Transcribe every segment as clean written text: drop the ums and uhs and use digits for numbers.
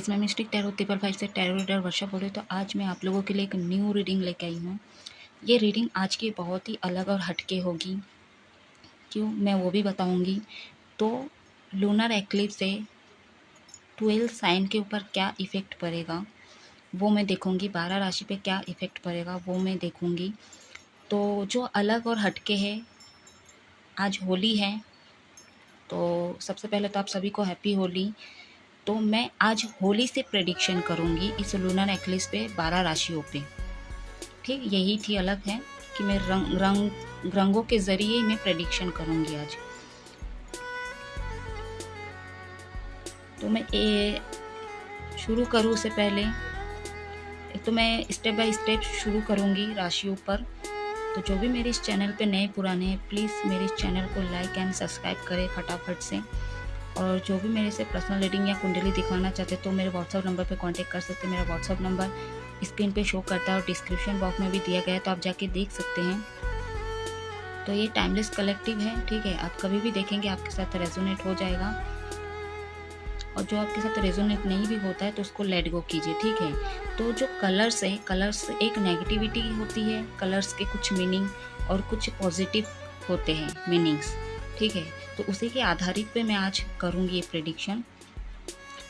Guys, मैं mistake tarot 555 से tarot reader वर्षा बोल रही हूँ। तो आज मैं आप लोगों के लिए एक न्यू रीडिंग लेके आई हूँ। ये रीडिंग आज की बहुत ही अलग और हटके होगी। क्यों, मैं वो भी बताऊँगी। तो लूनर एक्लिप्स से 12 साइन के ऊपर क्या इफ़ेक्ट पड़ेगा वो मैं देखूँगी। 12 राशि पे क्या इफ़ेक्ट पड़ेगा वो मैं देखूँगी। तो जो अलग और हटके है, आज होली है, तो सबसे पहले तो आप सभी को हैप्पी होली। तो मैं आज होली से प्रेडिक्शन करूँगी इस लूनर एक्लिप्स पे 12 राशियों पे। ठीक, यही थी अलग है कि मैं रंगों के ज़रिए मैं प्रेडिक्शन करूँगी आज। तो मैं शुरू करूँ उससे पहले तो मैं स्टेप बाय स्टेप शुरू करूँगी राशियों पर। तो जो भी मेरे इस चैनल पे नए पुराने हैं, प्लीज़ मेरे इस चैनल को लाइक एंड सब्सक्राइब करें फटाफट से। और जो भी मेरे से पर्सनल रीडिंग या कुंडली दिखाना चाहते तो मेरे व्हाट्सअप नंबर पे कांटेक्ट कर सकते हैं। मेरा व्हाट्सअप नंबर स्क्रीन पे शो करता है और डिस्क्रिप्शन बॉक्स में भी दिया गया है, तो आप जाके देख सकते हैं। तो ये टाइमलेस कलेक्टिव है, ठीक है। आप कभी भी देखेंगे आपके साथ रेजोनेट हो जाएगा, और जो आपके साथ रेजोनेट नहीं भी होता है तो उसको लेट गो कीजिए, ठीक है। तो जो कलर्स है, कलर्स एक नेगेटिविटी होती है, कलर्स के कुछ मीनिंग और कुछ पॉजिटिव होते हैं मीनिंग्स, ठीक है। तो उसी के आधारित पे मैं आज करूँगी ये प्रेडिक्शन,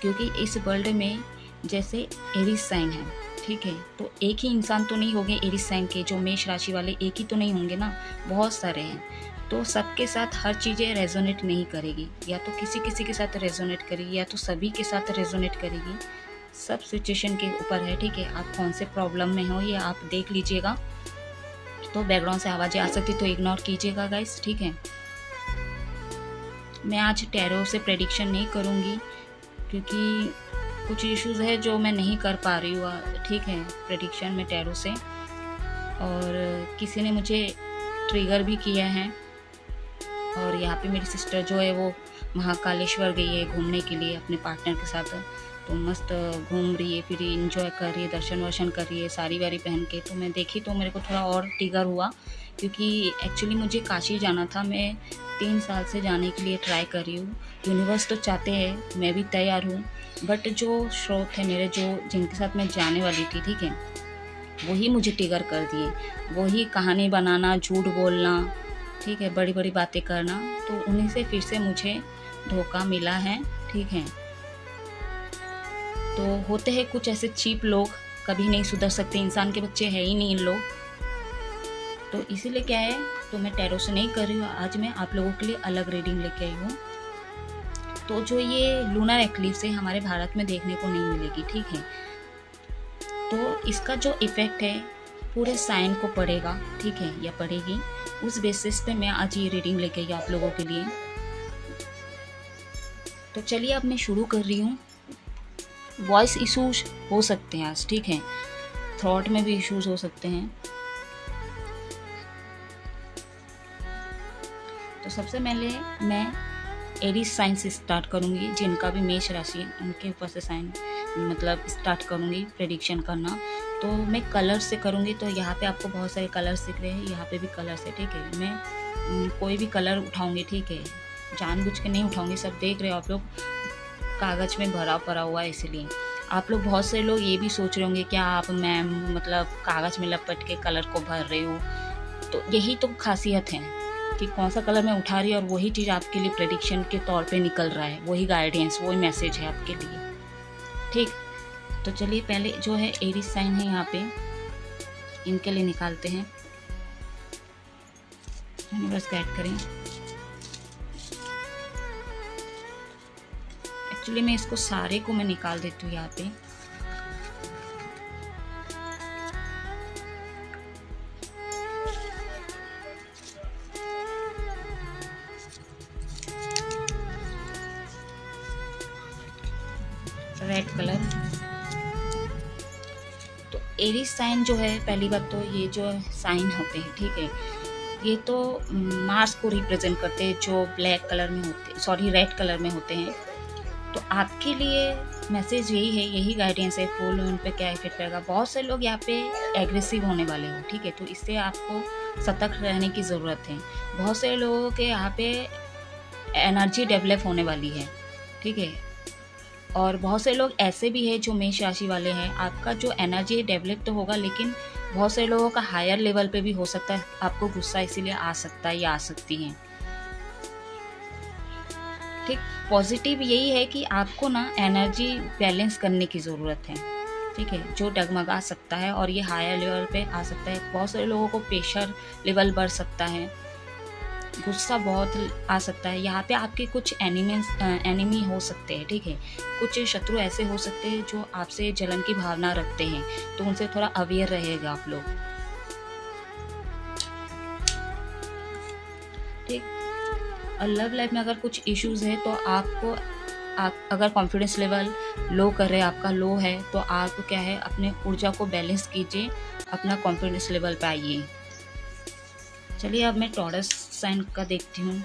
क्योंकि इस वर्ल्ड में जैसे एरीज साइन है, ठीक है। तो एक ही इंसान तो नहीं होंगे एरीज साइन के, जो मेष राशि वाले एक ही तो नहीं होंगे ना, बहुत सारे हैं। तो सबके साथ हर चीज़ें रेजोनेट नहीं करेगी, या तो किसी किसी के साथ रेजोनेट करेगी या तो सभी के साथ रेजोनेट करेगी। सब सिचुएशन के ऊपर है, ठीक है। आप कौन से प्रॉब्लम में हो ये आप देख लीजिएगा। तो बैकग्राउंड से आवाज़ें आ सकती तो इग्नोर कीजिएगा गाइस, ठीक है। मैं आज टैरो से प्रेडिक्शन नहीं करूँगी, क्योंकि कुछ इश्यूज़ है जो मैं नहीं कर पा रही हूँ, ठीक है, प्रेडिक्शन में टैरो से। और किसी ने मुझे ट्रिगर भी किया है। और यहाँ पे मेरी सिस्टर जो है वो महाकालेश्वर गई है घूमने के लिए अपने पार्टनर के साथ। तो मस्त घूम रही है, फिर इंजॉय कर रही है, दर्शन वर्शन कर रही है साड़ी वाड़ी पहन के। तो मैं देखी तो मेरे को थोड़ा और ट्रिगर हुआ, क्योंकि एक्चुअली मुझे काशी जाना था। मैं 3 साल से जाने के लिए ट्राई कर रही हूँ। यूनिवर्स तो चाहते हैं, मैं भी तैयार हूँ, बट जो स्रोत है मेरे, जो जिनके साथ मैं जाने वाली थी, ठीक है, वही मुझे ट्रिगर कर दिए। वही कहानी बनाना, झूठ बोलना, ठीक है, बड़ी बड़ी बातें करना। तो उन्हीं से फिर से मुझे धोखा मिला है, ठीक है। तो होते हैं कुछ ऐसे चीप लोग, कभी नहीं सुधर सकते, इंसान के बच्चे हैं ही नहीं इन लोग। तो इसीलिए क्या है, तो मैं टैरो से नहीं कर रही हूँ, आज मैं आप लोगों के लिए अलग रीडिंग लेके आई हूँ। तो जो ये लूनर एक्लिप्स है हमारे भारत में देखने को नहीं मिलेगी, ठीक है। तो इसका जो इफेक्ट है पूरे साइन को पड़ेगा, ठीक है, या पड़ेगी। उस बेसिस पे मैं आज ये रीडिंग लेके आई आप लोगों के लिए। तो चलिए अब मैं शुरू कर रही हूँ। वॉइस इश्यूज हो सकते हैं आज, ठीक है, थॉट में भी इश्यूज हो सकते हैं। तो सबसे पहले मैं एरीज साइन से स्टार्ट करूँगी। जिनका भी मेष राशि है उनके ऊपर से साइन मतलब स्टार्ट करूँगी प्रेडिक्शन करना। तो मैं कलर से करूँगी। तो यहाँ पे आपको बहुत सारे कलर्स दिख रहे हैं, यहाँ पे भी कलर्स है, ठीक है। मैं कोई भी कलर उठाऊँगी, ठीक है, जानबूझ के नहीं उठाऊँगी। सब देख रहे हो आप लोग, कागज़ में भरा पड़ा हुआ है, इसलिए आप लोग, बहुत से लोग ये भी सोच रहे होंगे क्या आप मैम मतलब कागज़ में लपेट के कलर को भर रहे हो। तो यही तो खासियत है कि कौन सा कलर मैं उठा रही हूँ और वही चीज़ आपके लिए प्रेडिक्शन के तौर पे निकल रहा है, वही गाइडेंस, वही मैसेज है आपके लिए, ठीक। तो चलिए पहले जो है एरीज साइन है यहाँ पे, इनके लिए निकालते हैं। यूनिवर्स गाइड करें। एक्चुअली मैं इसको सारे को मैं निकाल देती हूँ यहाँ पे। Red colour. तो एरीज साइन जो है, पहली बात तो ये जो साइन होते हैं, ठीक है, ये तो मार्स को रिप्रेजेंट करते हैं, जो ब्लैक कलर में होते, सॉरी रेड कलर में होते हैं। तो आपके लिए मैसेज यही है, यही गाइडेंस है, फुल मून पे क्या इफेक्ट पड़ेगा। बहुत से लोग यहाँ पे एग्रेसिव होने वाले हो, ठीक है, तो इससे आपको सतर्क रहने की ज़रूरत है। बहुत से लोगों के यहाँ पे एनर्जी डेवलप होने वाली है, ठीक है। और बहुत से लोग ऐसे भी हैं जो मेष राशि वाले हैं, आपका जो एनर्जी डेवलप तो होगा, लेकिन बहुत से लोगों का हायर लेवल पे भी हो सकता है आपको गुस्सा इसीलिए आ सकता है या आ सकती है। ठीक, पॉजिटिव यही है कि आपको ना एनर्जी बैलेंस करने की ज़रूरत है। ठीक है, जो डगमगा सकता है और ये हायर लेवल पे आ सकता है। बहुत सारे लोगों को प्रेशर लेवल बढ़ सकता है, गुस्सा बहुत आ सकता है। यहाँ पे आपके कुछ एनिमी हो सकते हैं। ठीक है, कुछ शत्रु ऐसे हो सकते हैं जो आपसे जलन की भावना रखते हैं, तो उनसे थोड़ा अवेयर रहेगा आप लोग। ठीक, और लव लाइफ में अगर कुछ इश्यूज है तो आपको, आप अगर कॉन्फिडेंस लेवल लो कर रहे हैं, आपका लो है, तो आप क्या है अपने ऊर्जा को बैलेंस कीजिए, अपना कॉन्फिडेंस लेवल पे आइए। चलिए अब मैं टॉरस साइन का देखती हूँ।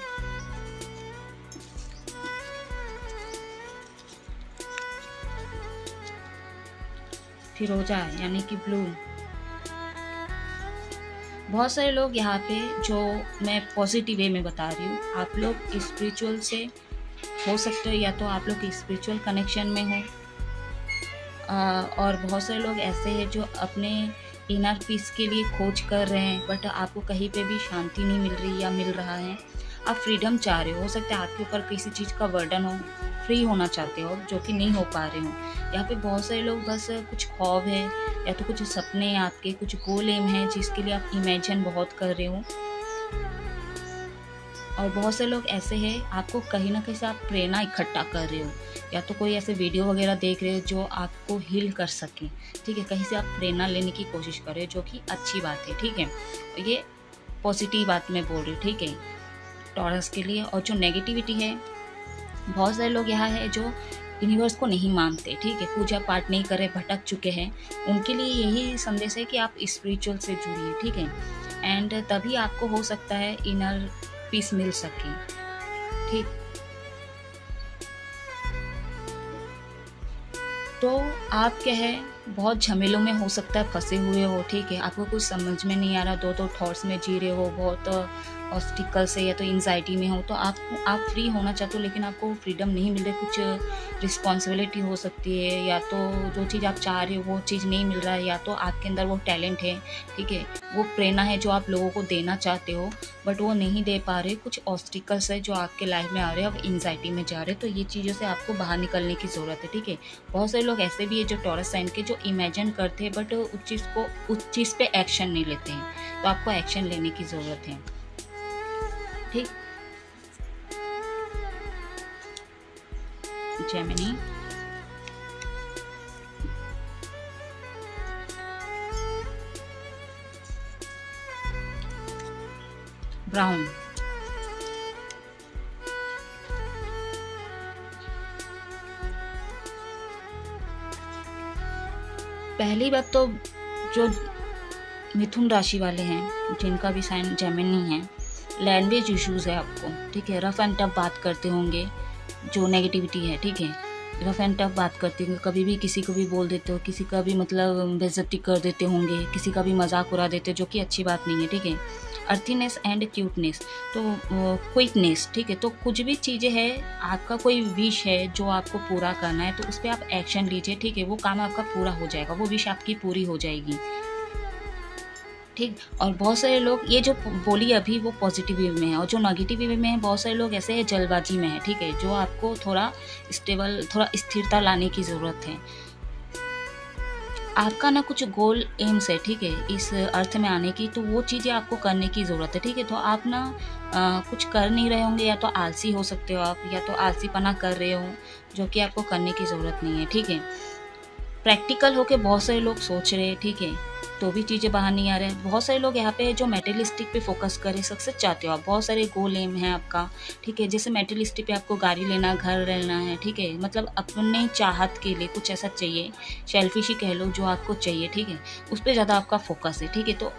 फिरोजा यानी कि ब्लू। बहुत सारे लोग यहाँ पे, जो मैं पॉजिटिव वे में बता रही हूँ, आप लोग स्पिरिचुअल से हो सकते हो, या तो आप लोग स्पिरिचुअल कनेक्शन में हो, और बहुत सारे लोग ऐसे हैं जो अपने इनर पीस के लिए खोज कर रहे हैं, बट आपको कहीं पे भी शांति नहीं मिल रही या मिल रहा है। आप फ्रीडम चाह रहे हो सकता है आपके ऊपर किसी चीज़ का बर्डन हो, फ्री होना चाहते हो जो कि नहीं हो पा रहे हो। यहाँ पे बहुत सारे लोग बस कुछ ख्वाब है या तो कुछ सपने आपके, कुछ गोल एम है जिसके लिए आप इमेजिन बहुत कर रहे हो। और बहुत से लोग ऐसे हैं, आपको कहीं ना कहीं से आप प्रेरणा इकट्ठा कर रहे हो, या तो कोई ऐसे वीडियो वगैरह देख रहे हो जो आपको हील कर सके। ठीक है, कहीं से आप प्रेरणा लेने की कोशिश कर रहे हो, जो कि अच्छी बात है। ठीक है, ये पॉजिटिव बात मैं बोल रही हूँ। ठीक है, टॉरस के लिए। और जो नेगेटिविटी है, बहुत सारे लोग यहाँ है जो यूनिवर्स को नहीं मानते। ठीक है, पूजा पाठ नहीं करे, भटक चुके हैं, उनके लिए यही संदेश है कि आप स्पिरिचुअल से जुड़िए। ठीक है, एंड तभी आपको हो सकता है इनर पीस मिल सके। ठीक, तो आप क्या है बहुत झमेलों में हो सकता है फंसे हुए हो। ठीक है, आपको कुछ समझ में नहीं आ रहा, दो थॉट्स में जी रहे हो, बहुत ऑब्स्टिकल से या तो एंजाइटी में हो, तो आप फ्री होना चाहते हो लेकिन आपको फ्रीडम नहीं मिल रही। कुछ रिस्पॉन्सिबिलिटी हो सकती है, या तो जो चीज़ आप चाह रहे हो वो चीज़ नहीं मिल रहा है, या तो आपके अंदर वो टैलेंट है। ठीक है, वो प्रेरणा है जो आप लोगों को देना चाहते हो बट वो नहीं दे पा रहे। कुछ ऑब्स्टिकल्स है जो आपके लाइफ में आ रहे हैं, आप एंजाइटी में जा रहे हैं, तो ये चीज़ों से आपको बाहर निकलने की ज़रूरत है। ठीक है, बहुत सारे लोग ऐसे भी है जो टॉरस साइन के, जो इमेजिन करते हैं बट उस चीज़ पे एक्शन नहीं लेते हैं, तो आपको एक्शन लेने की ज़रूरत है। ठीक, जेमिनी। ब्राउन। पहली बात तो जो मिथुन राशि वाले हैं जिनका भी साइन जेमिनी है, लैंग्वेज इश्यूज है आपको। ठीक है, रफ एंड टफ बात करते होंगे, जो नेगेटिविटी है। ठीक है, रफ एंड टफ बात करते होंगे, कभी भी किसी को भी बोल देते हो, किसी का भी मतलब बेइज्जती कर देते होंगे, किसी का भी मजाक उड़ा देते हो, जो कि अच्छी बात नहीं है। ठीक है, अर्थीनेस एंड क्यूटनेस, तो क्विकनेस। ठीक है, तो कुछ भी चीज़ें हैं, आपका कोई विश है जो आपको पूरा करना है, तो उस पर आप एक्शन लीजिए। ठीक है, वो काम आपका पूरा हो जाएगा, वो विश आपकी पूरी हो जाएगी। ठीक, और बहुत सारे लोग ये जो बोली अभी वो पॉजिटिव वे में है, और जो नेगेटिव वे में है बहुत सारे लोग ऐसे हैं जल्दबाजी में है। ठीक है, जो आपको थोड़ा स्टेबल, थोड़ा स्थिरता लाने की ज़रूरत है। आपका ना कुछ गोल एम्स है। ठीक है, इस अर्थ में आने की, तो वो चीज़ें आपको करने की ज़रूरत है। ठीक है, तो आप ना कुछ कर नहीं रहे होंगे, या तो आलसी हो सकते हो आप, या तो आलसीपना कर रहे हो, जो कि आपको करने की ज़रूरत नहीं है। ठीक है, प्रैक्टिकल होके बहुत सारे लोग सोच रहे हैं। ठीक है, तो भी चीज़ें बाहर नहीं आ रहे हैं। बहुत सारे लोग यहाँ पे जो मेटेरियलिस्टिक पे फोकस करें, सक्सेस चाहते हो आप, बहुत सारे गोल एम है आपका। ठीक है, जैसे मेटेरियलिस्टिक पे आपको गाड़ी लेना, घर लेना है। ठीक है, मतलब अपने चाहत के लिए कुछ ऐसा चाहिए, सेल्फिश ही कह लो, जो आपको चाहिए। ठीक है, उस पर ज़्यादा आपका फोकस है। ठीक है, तो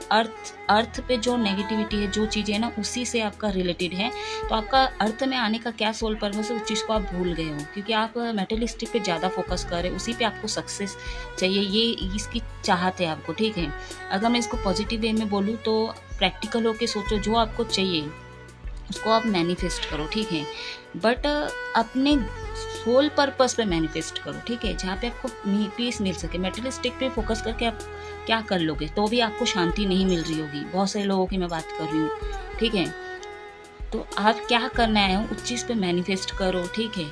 अर्थ पे जो नेगेटिविटी है, जो चीज़ें हैं ना, उसी से आपका रिलेटेड है। तो आपका अर्थ में आने का क्या सोल पर्पस है, उस चीज़ को आप भूल गए हो, क्योंकि आप मेटेरियलिस्टिक पे ज़्यादा फोकस कर रहे हो, उसी पे आपको सक्सेस चाहिए, ये इसकी चाहत है आपको। ठीक है, अगर मैं इसको पॉजिटिव वे में बोलूँ तो प्रैक्टिकल होके सोचो, जो आपको चाहिए उसको आप मैनिफेस्ट करो, ठीक है। बट अपने सोल पर्पस पे मैनिफेस्ट करो, ठीक है, जहाँ पे आपको पीस मिल सके। मेटेरियलिस्टिक पे फोकस करके आप क्या कर लोगे, तो भी आपको शांति नहीं मिल रही होगी। बहुत सारे लोगों की मैं बात कर रही हूँ, ठीक है। तो आप क्या करना है, उस चीज़ पे मैनिफेस्ट करो, ठीक है।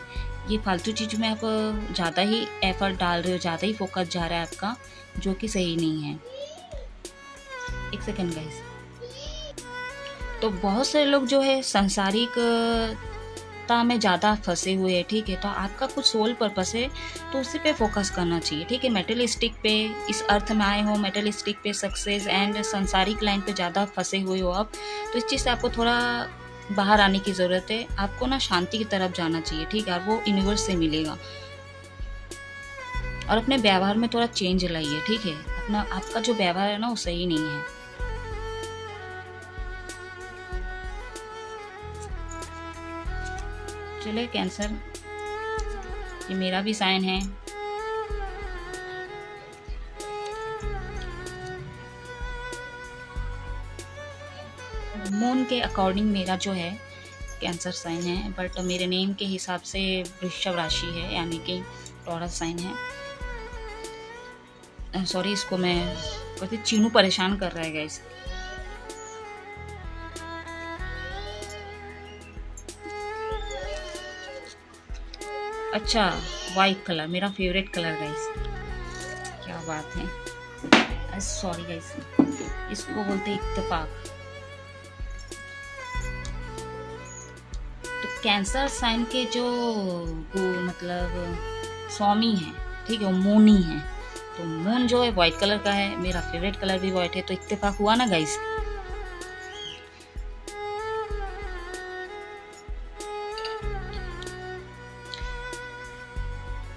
ये फालतू चीज़ में आप ज़्यादा ही एफर्ट डाल रहे हो, ज़्यादा ही फोकस जा रहा है आपका, जो कि सही नहीं है। एक सेकेंड गाइस। तो बहुत सारे लोग जो है सांसारिकता में ज़्यादा फंसे हुए हैं, ठीक है। तो आपका कुछ सोल पर्पस है, तो उसी पे फोकस करना चाहिए, ठीक है। मेटेरियलिस्टिक पे इस अर्थ में आए हो, मेटेरियलिस्टिक पे सक्सेस एंड सांसारिक लाइन पे ज़्यादा फंसे हुए हो आप, तो इस चीज़ से आपको थोड़ा बाहर आने की ज़रूरत है। आपको ना शांति की तरफ जाना चाहिए, ठीक है, और वो यूनिवर्स से मिलेगा। और अपने व्यवहार में थोड़ा चेंज लाइए, ठीक है। आपका जो व्यवहार है ना, वो सही नहीं है। चले कैंसर, ये मेरा भी साइन है। मून के अकॉर्डिंग मेरा जो है कैंसर साइन है, बट मेरे नेम के हिसाब से वृषभ राशि है, यानी कि टॉरस साइन है। सॉरी, इसको मैं कहती चीनू परेशान कर रहा है गाइस। अच्छा, वाइट कलर मेरा फेवरेट कलर गाइस, क्या बात है। सॉरी गाइस, इसको बोलते इत्तेफाक। तो कैंसर साइन के जो मतलब स्वामी हैं, ठीक है, वो मून ही है। तो मून जो है वाइट कलर का है, मेरा फेवरेट कलर भी वाइट है, तो इत्तेफाक हुआ ना गाइस।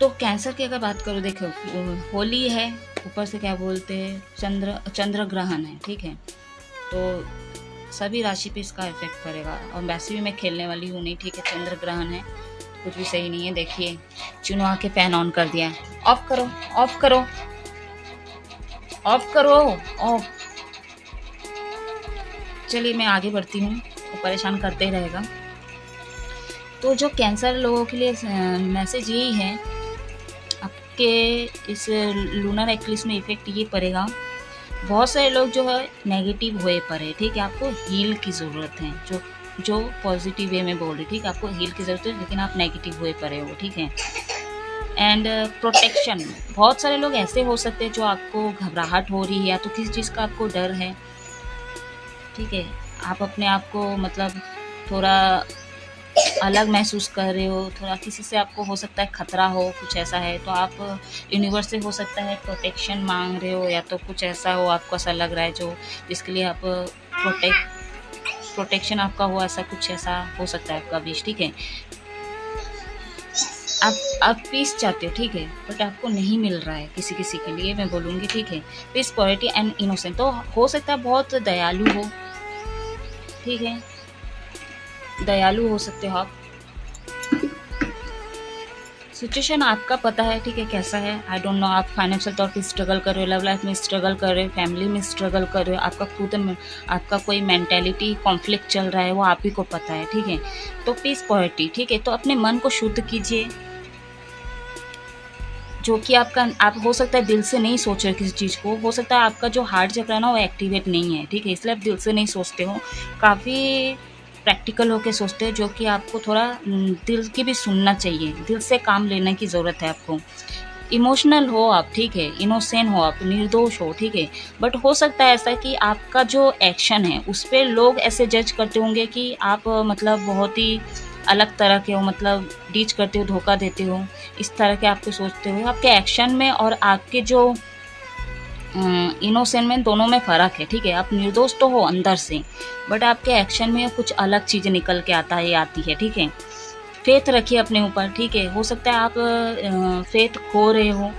तो कैंसर की अगर बात करो, देखो होली है, ऊपर से क्या बोलते हैं, चंद्र ग्रहण है, ठीक है। तो सभी राशि पे इसका इफेक्ट पड़ेगा। और वैसे भी मैं खेलने वाली हूँ नहीं, ठीक है, चंद्र ग्रहण है, कुछ भी सही नहीं है। देखिए चुनो आके फैन ऑन कर दिया है। ऑफ करो, ऑफ करो, ऑफ करो, ऑफ। चलिए मैं आगे बढ़ती हूँ, वो परेशान करते ही रहेगा। तो जो कैंसर लोगों के लिए मैसेज यही है, आपके इस लूनर एक्लिप्स में इफेक्ट ये पड़ेगा। बहुत सारे लोग जो है नेगेटिव हुए पड़े, ठीक है। आपको हील की ज़रूरत है, जो पॉजिटिव वे में बोल रही, ठीक है। आपको हील की ज़रूरत है, लेकिन आप नेगेटिव हुए पड़े हो, ठीक है। एंड प्रोटेक्शन, बहुत सारे लोग ऐसे हो सकते हैं जो आपको घबराहट हो रही है, या तो किसी चीज़ का आपको डर है, ठीक है। आप अपने आप को मतलब थोड़ा अलग महसूस कर रहे हो, थोड़ा किसी से आपको हो सकता है खतरा हो, कुछ ऐसा है, तो आप यूनिवर्स से हो सकता है प्रोटेक्शन मांग रहे हो, या तो कुछ ऐसा हो आपको ऐसा लग रहा है जो जिसके लिए आप प्रोटेक्शन आपका हो, ऐसा कुछ ऐसा हो सकता है आपका विश, ठीक है। आप पीस चाहते हो, ठीक है, बट आपको नहीं मिल रहा है किसी किसी के लिए, मैं बोलूँगी, ठीक है। पीस, प्योरिटी एंड इनोसेंट, तो हो सकता है बहुत दयालु हो, ठीक है, दयालु हो सकते हो आप। सिचुएशन आपका पता है, ठीक है, कैसा है, आई डोंट नो। आप फाइनेंशियल तौर पे स्ट्रगल कर रहे हो, लव लाइफ में स्ट्रगल कर रहे हो, फैमिली में स्ट्रगल कर रहे हो, आपका खुद में आपका कोई मेंटेलिटी कॉन्फ्लिक्ट चल रहा है, वो आप ही को पता है, ठीक है। तो पीस, प्योरिटी, ठीक है। तो अपने मन को शुद्ध कीजिए, जो कि आपका, आप हो सकता है दिल से नहीं सोच रहे किसी चीज़ को, हो सकता है आपका जो हार्ट चक्र है ना, वो एक्टिवेट नहीं है, ठीक है, इसलिए आप दिल से नहीं सोचते हो, काफ़ी प्रैक्टिकल होके सोचते हैं, जो कि आपको थोड़ा दिल की भी सुनना चाहिए, दिल से काम लेने की ज़रूरत है आपको। इमोशनल हो आप, ठीक है, इनोसेंट हो आप, निर्दोष हो, ठीक है। बट हो सकता है ऐसा कि आपका जो एक्शन है उस पर लोग ऐसे जज करते होंगे कि आप मतलब बहुत ही अलग तरह के हो, मतलब डीच करते हो, धोखा देते हो, इस तरह के आपके सोचते हो। आपके एक्शन में और आपके जो इनोसेंट में, दोनों में फ़र्क है, ठीक है। आप निर्दोष तो हो अंदर से, बट आपके एक्शन में कुछ अलग चीज़ निकल के आता है, आती है, ठीक है। फेथ रखिए अपने ऊपर, ठीक है। हो सकता है आप फेथ खो रहे हो,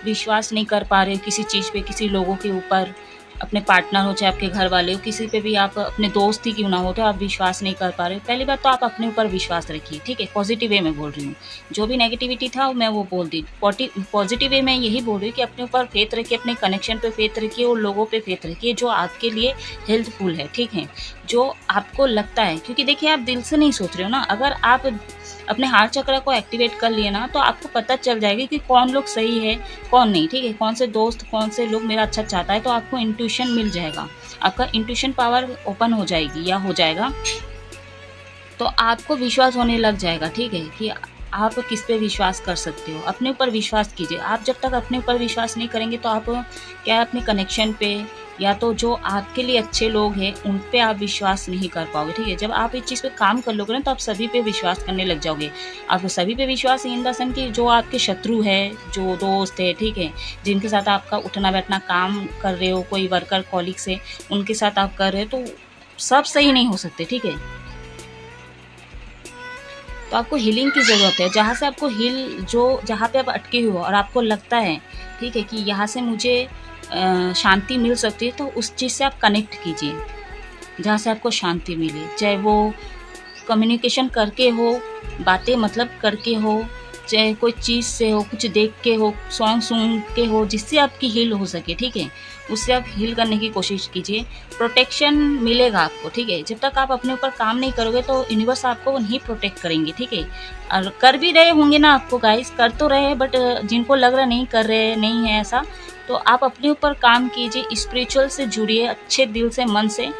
विश्वास नहीं कर पा रहे हो किसी चीज़ पे, किसी लोगों के ऊपर, अपने पार्टनर हो, चाहे आपके घर वाले हो, किसी पे भी आप, अपने दोस्त ही क्यों ना हो, तो आप विश्वास नहीं कर पा रहे हो, पहली बात तो आप अपने ऊपर विश्वास रखिए, ठीक है? पॉजिटिव वे में बोल रही हूँ। जो भी नेगेटिविटी था मैं वो बोल दी। पॉजिटिव वे में यही बोल रही हूँ कि अपने ऊपर फेथ रखिए, अपने कनेक्शन पे फेथ रखिए और लोगों पे फेथ रखिए जो आपके लिए हेल्पफुल है, ठीक है? जो आपको लगता है, क्योंकि देखिए आप दिल से नहीं सोच रहे हो ना, अगर आप अपने हार्ट चक्र को एक्टिवेट कर लिए ना, तो आपको पता चल जाएगा कि कौन लोग सही है, कौन नहीं, ठीक है? कौन से दोस्त, कौन से लोग मेरा अच्छा चाहता है, तो आपको इंट्यूशन मिल जाएगा। आपका इंट्यूशन पावर ओपन हो जाएगी या हो जाएगा, तो आपको विश्वास होने लग जाएगा, ठीक है? कि आप किस पे विश्वास कर सकते हो। अपने ऊपर विश्वास कीजिए। आप जब तक अपने ऊपर विश्वास नहीं करेंगे तो आप क्या अपने कनेक्शन पे या तो जो आपके लिए अच्छे लोग हैं उन पे आप विश्वास नहीं कर पाओगे, ठीक है? जब आप इस चीज़ पे काम कर लोगे ना, तो आप सभी पे विश्वास करने लग जाओगे। आप सभी पे विश्वास इन द सेंस कि जो आपके शत्रु है, जो दोस्त है, ठीक है? जिनके साथ आपका उठना-बैठना काम कर रहे हो, कोई वर्कर कॉलीग्स है, उनके साथ आप कर रहे हो, तो सब सही नहीं हो सकते, ठीक है? तो आपको हीलिंग की ज़रूरत है। जहाँ से आपको जहाँ पे आप अटके हुए हो और आपको लगता है, ठीक है, कि यहाँ से मुझे शांति मिल सकती है, तो उस चीज़ से आप कनेक्ट कीजिए, जहाँ से आपको शांति मिले। चाहे वो कम्युनिकेशन करके हो, बातें मतलब करके हो, चाहे कोई चीज़ से हो, कुछ देख के हो, सॉन्ग सुन के हो, जिससे आपकी हील हो सके, ठीक है? उससे आप हील करने की कोशिश कीजिए। प्रोटेक्शन मिलेगा आपको, ठीक है? जब तक आप अपने ऊपर काम नहीं करोगे तो यूनिवर्स आपको नहीं प्रोटेक्ट करेंगे, ठीक है? और कर भी रहे होंगे ना आपको गाइस, कर तो रहे हैं, बट जिनको लग रहा नहीं कर रहे, नहीं है ऐसा, तो आप अपने ऊपर काम कीजिए, स्पिरिचुअल से जुड़िए अच्छे दिल से, मन से,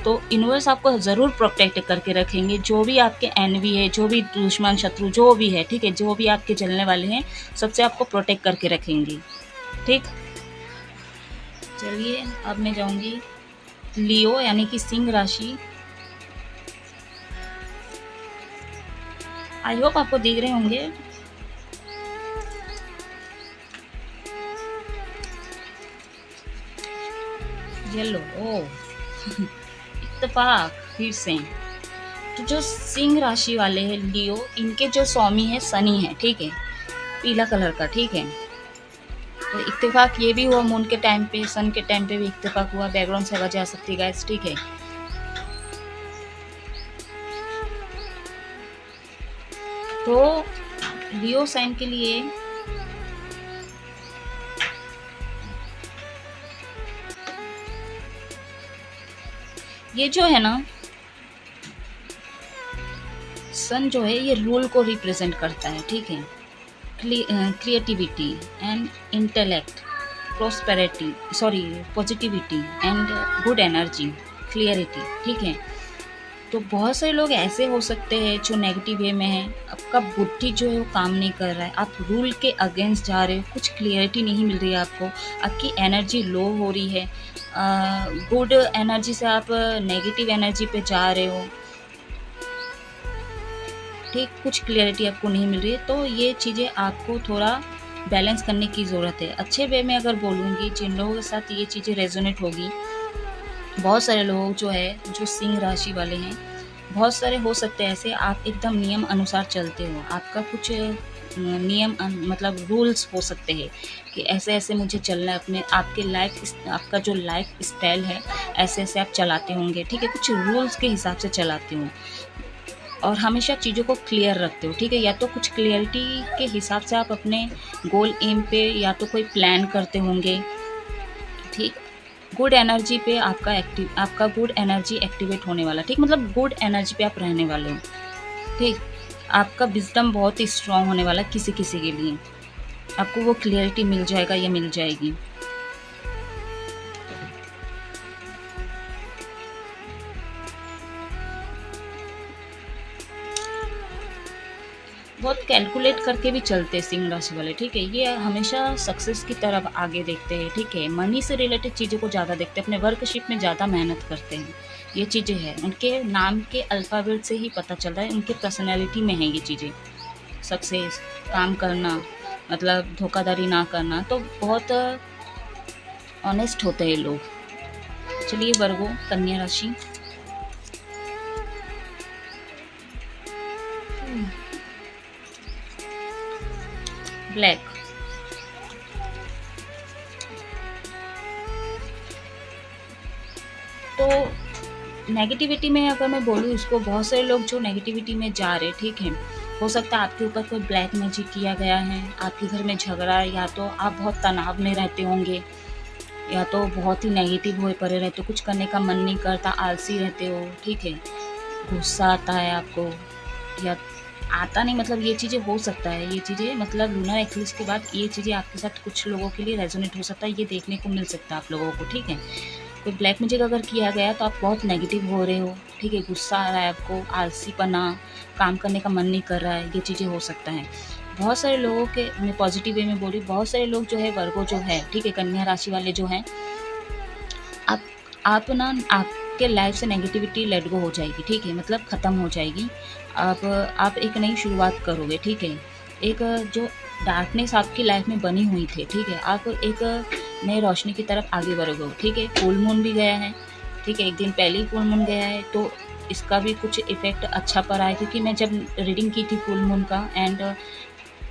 तो यूनिवर्स आपको ज़रूर प्रोटेक्ट करके रखेंगे। जो भी आपके एनिमी है, जो भी दुश्मन शत्रु जो भी है, ठीक है? जो भी आपके जलने वाले हैं, सबसे आपको प्रोटेक्ट करके रखेंगे, ठीक? चलिए अब मैं जाऊंगी लियो यानी कि सिंह राशि। आई होप आपको दिख रहे होंगे। येलो, ओ इत्तेफाक फिर से। तो जो सिंह राशि वाले हैं लियो, इनके जो स्वामी है शनि है, ठीक है? पीला कलर का, ठीक है? तो इत्तेफाक ये भी हुआ मून के टाइम पे, सन के टाइम पे भी इत्तेफाक हुआ। बैकग्राउंड से आवाज़ आ सकती है गाइस, ठीक है? तो लियो साइन के लिए ये जो है ना, सन जो है ये रूल को रिप्रेजेंट करता है, ठीक है? Creativity and intellect, prosperity, sorry positivity and good energy, clarity, ठीक है? तो बहुत सारे लोग ऐसे हो सकते हैं जो नेगेटिव वे में है, आपका बुद्धि जो है वो काम नहीं कर रहा है, आप रूल के अगेंस्ट जा रहे हो, कुछ क्लियरिटी नहीं मिल रही है आपको, आपकी एनर्जी लो हो रही है, गुड एनर्जी से आप नेगेटिव एनर्जी पे जा रहे हो, ठीक? कुछ क्लियरिटी आपको नहीं मिल रही है, तो ये चीज़ें आपको थोड़ा बैलेंस करने की ज़रूरत है। अच्छे वे में अगर बोलूँगी, जिन लोगों के साथ ये चीज़ें रेजोनेट होगी, बहुत सारे लोग जो है, जो सिंह राशि वाले हैं, बहुत सारे हो सकते हैं ऐसे, आप एकदम नियम अनुसार चलते हो, आपका कुछ नियम मतलब रूल्स हो सकते हैं कि ऐसे ऐसे मुझे चलना है, अपने आपका जो लाइफ स्टाइल है ऐसे ऐसे आप चलाते होंगे, ठीक है? कुछ रूल्स के हिसाब से चलाते हो और हमेशा चीज़ों को क्लियर रखते हो, ठीक है? या तो कुछ क्लियरिटी के हिसाब से आप अपने गोल एम पे या तो कोई प्लान करते होंगे, ठीक? गुड एनर्जी पे आपका गुड एनर्जी एक्टिवेट होने वाला, ठीक? मतलब गुड एनर्जी पे आप रहने वाले हो, ठीक? आपका विजडम बहुत ही स्ट्रांग होने वाला किसी किसी के लिए, आपको वो क्लियरिटी मिल जाएगा या मिल जाएगी। बहुत कैलकुलेट करके भी चलते हैं सिंह राशि वाले, ठीक है? ये हमेशा सक्सेस की तरफ आगे देखते हैं, ठीक है? मनी से रिलेटेड चीज़ों को ज़्यादा देखते हैं, अपने वर्कशिप में ज़्यादा मेहनत करते हैं, ये चीज़ें हैं। उनके नाम के अल्फ़ाबेट से ही पता चल रहा है, उनकी पर्सनैलिटी में है ये चीज़ें। सक्सेस, काम करना, मतलब धोखाधड़ी ना करना, तो बहुत ऑनेस्ट होते हैं लोग। चलिए वर्गो, कन्या राशि। ब्लैक, तो नेगेटिविटी में अगर मैं बोलूँ इसको, बहुत सारे लोग जो नेगेटिविटी में जा रहे, ठीक है, हो सकता है आपके ऊपर कोई ब्लैक मैजिक किया गया है, आपके घर में झगड़ा है, या तो आप बहुत तनाव में रहते होंगे, या तो बहुत ही नेगेटिव हुए पड़े रहते हो, कुछ करने का मन नहीं करता, आलसी रहते हो, ठीक है, गुस्सा आता है आपको, या आता नहीं, मतलब ये चीज़ें हो सकता है, ये चीज़ें मतलब लूनर एक्लिप्स के बाद ये चीज़ें आपके साथ कुछ लोगों के लिए रेजोनेट हो सकता है, ये देखने को मिल सकता है आप लोगों को, ठीक है। कोई ब्लैक मैजिक अगर किया गया तो आप बहुत नेगेटिव हो रहे हो, ठीक है, गुस्सा आ रहा है आपको, आलसीपना, काम करने का मन नहीं कर रहा है, ये चीज़ें हो सकता है। बहुत सारे लोगों के, मैं पॉजिटिव वे में बोल रही, बहुत सारे लोग जो है वर्गो जो है, ठीक है, कन्या राशि वाले जो हैं, आप ना आपके लाइफ से नेगेटिविटी लेट गो हो जाएगी, ठीक है, मतलब ख़त्म हो जाएगी। आप एक नई शुरुआत करोगे, ठीक है, एक जो डार्कनेस आपकी लाइफ में बनी हुई थी, ठीक है, आप एक नई रोशनी की तरफ आगे बढ़ोगे, ठीक है। फुल मून भी गया है, ठीक है, एक दिन पहले ही फुल मून गया है, तो इसका भी कुछ इफेक्ट अच्छा पड़ा है, क्योंकि मैं जब रीडिंग की थी फुल मून का एंड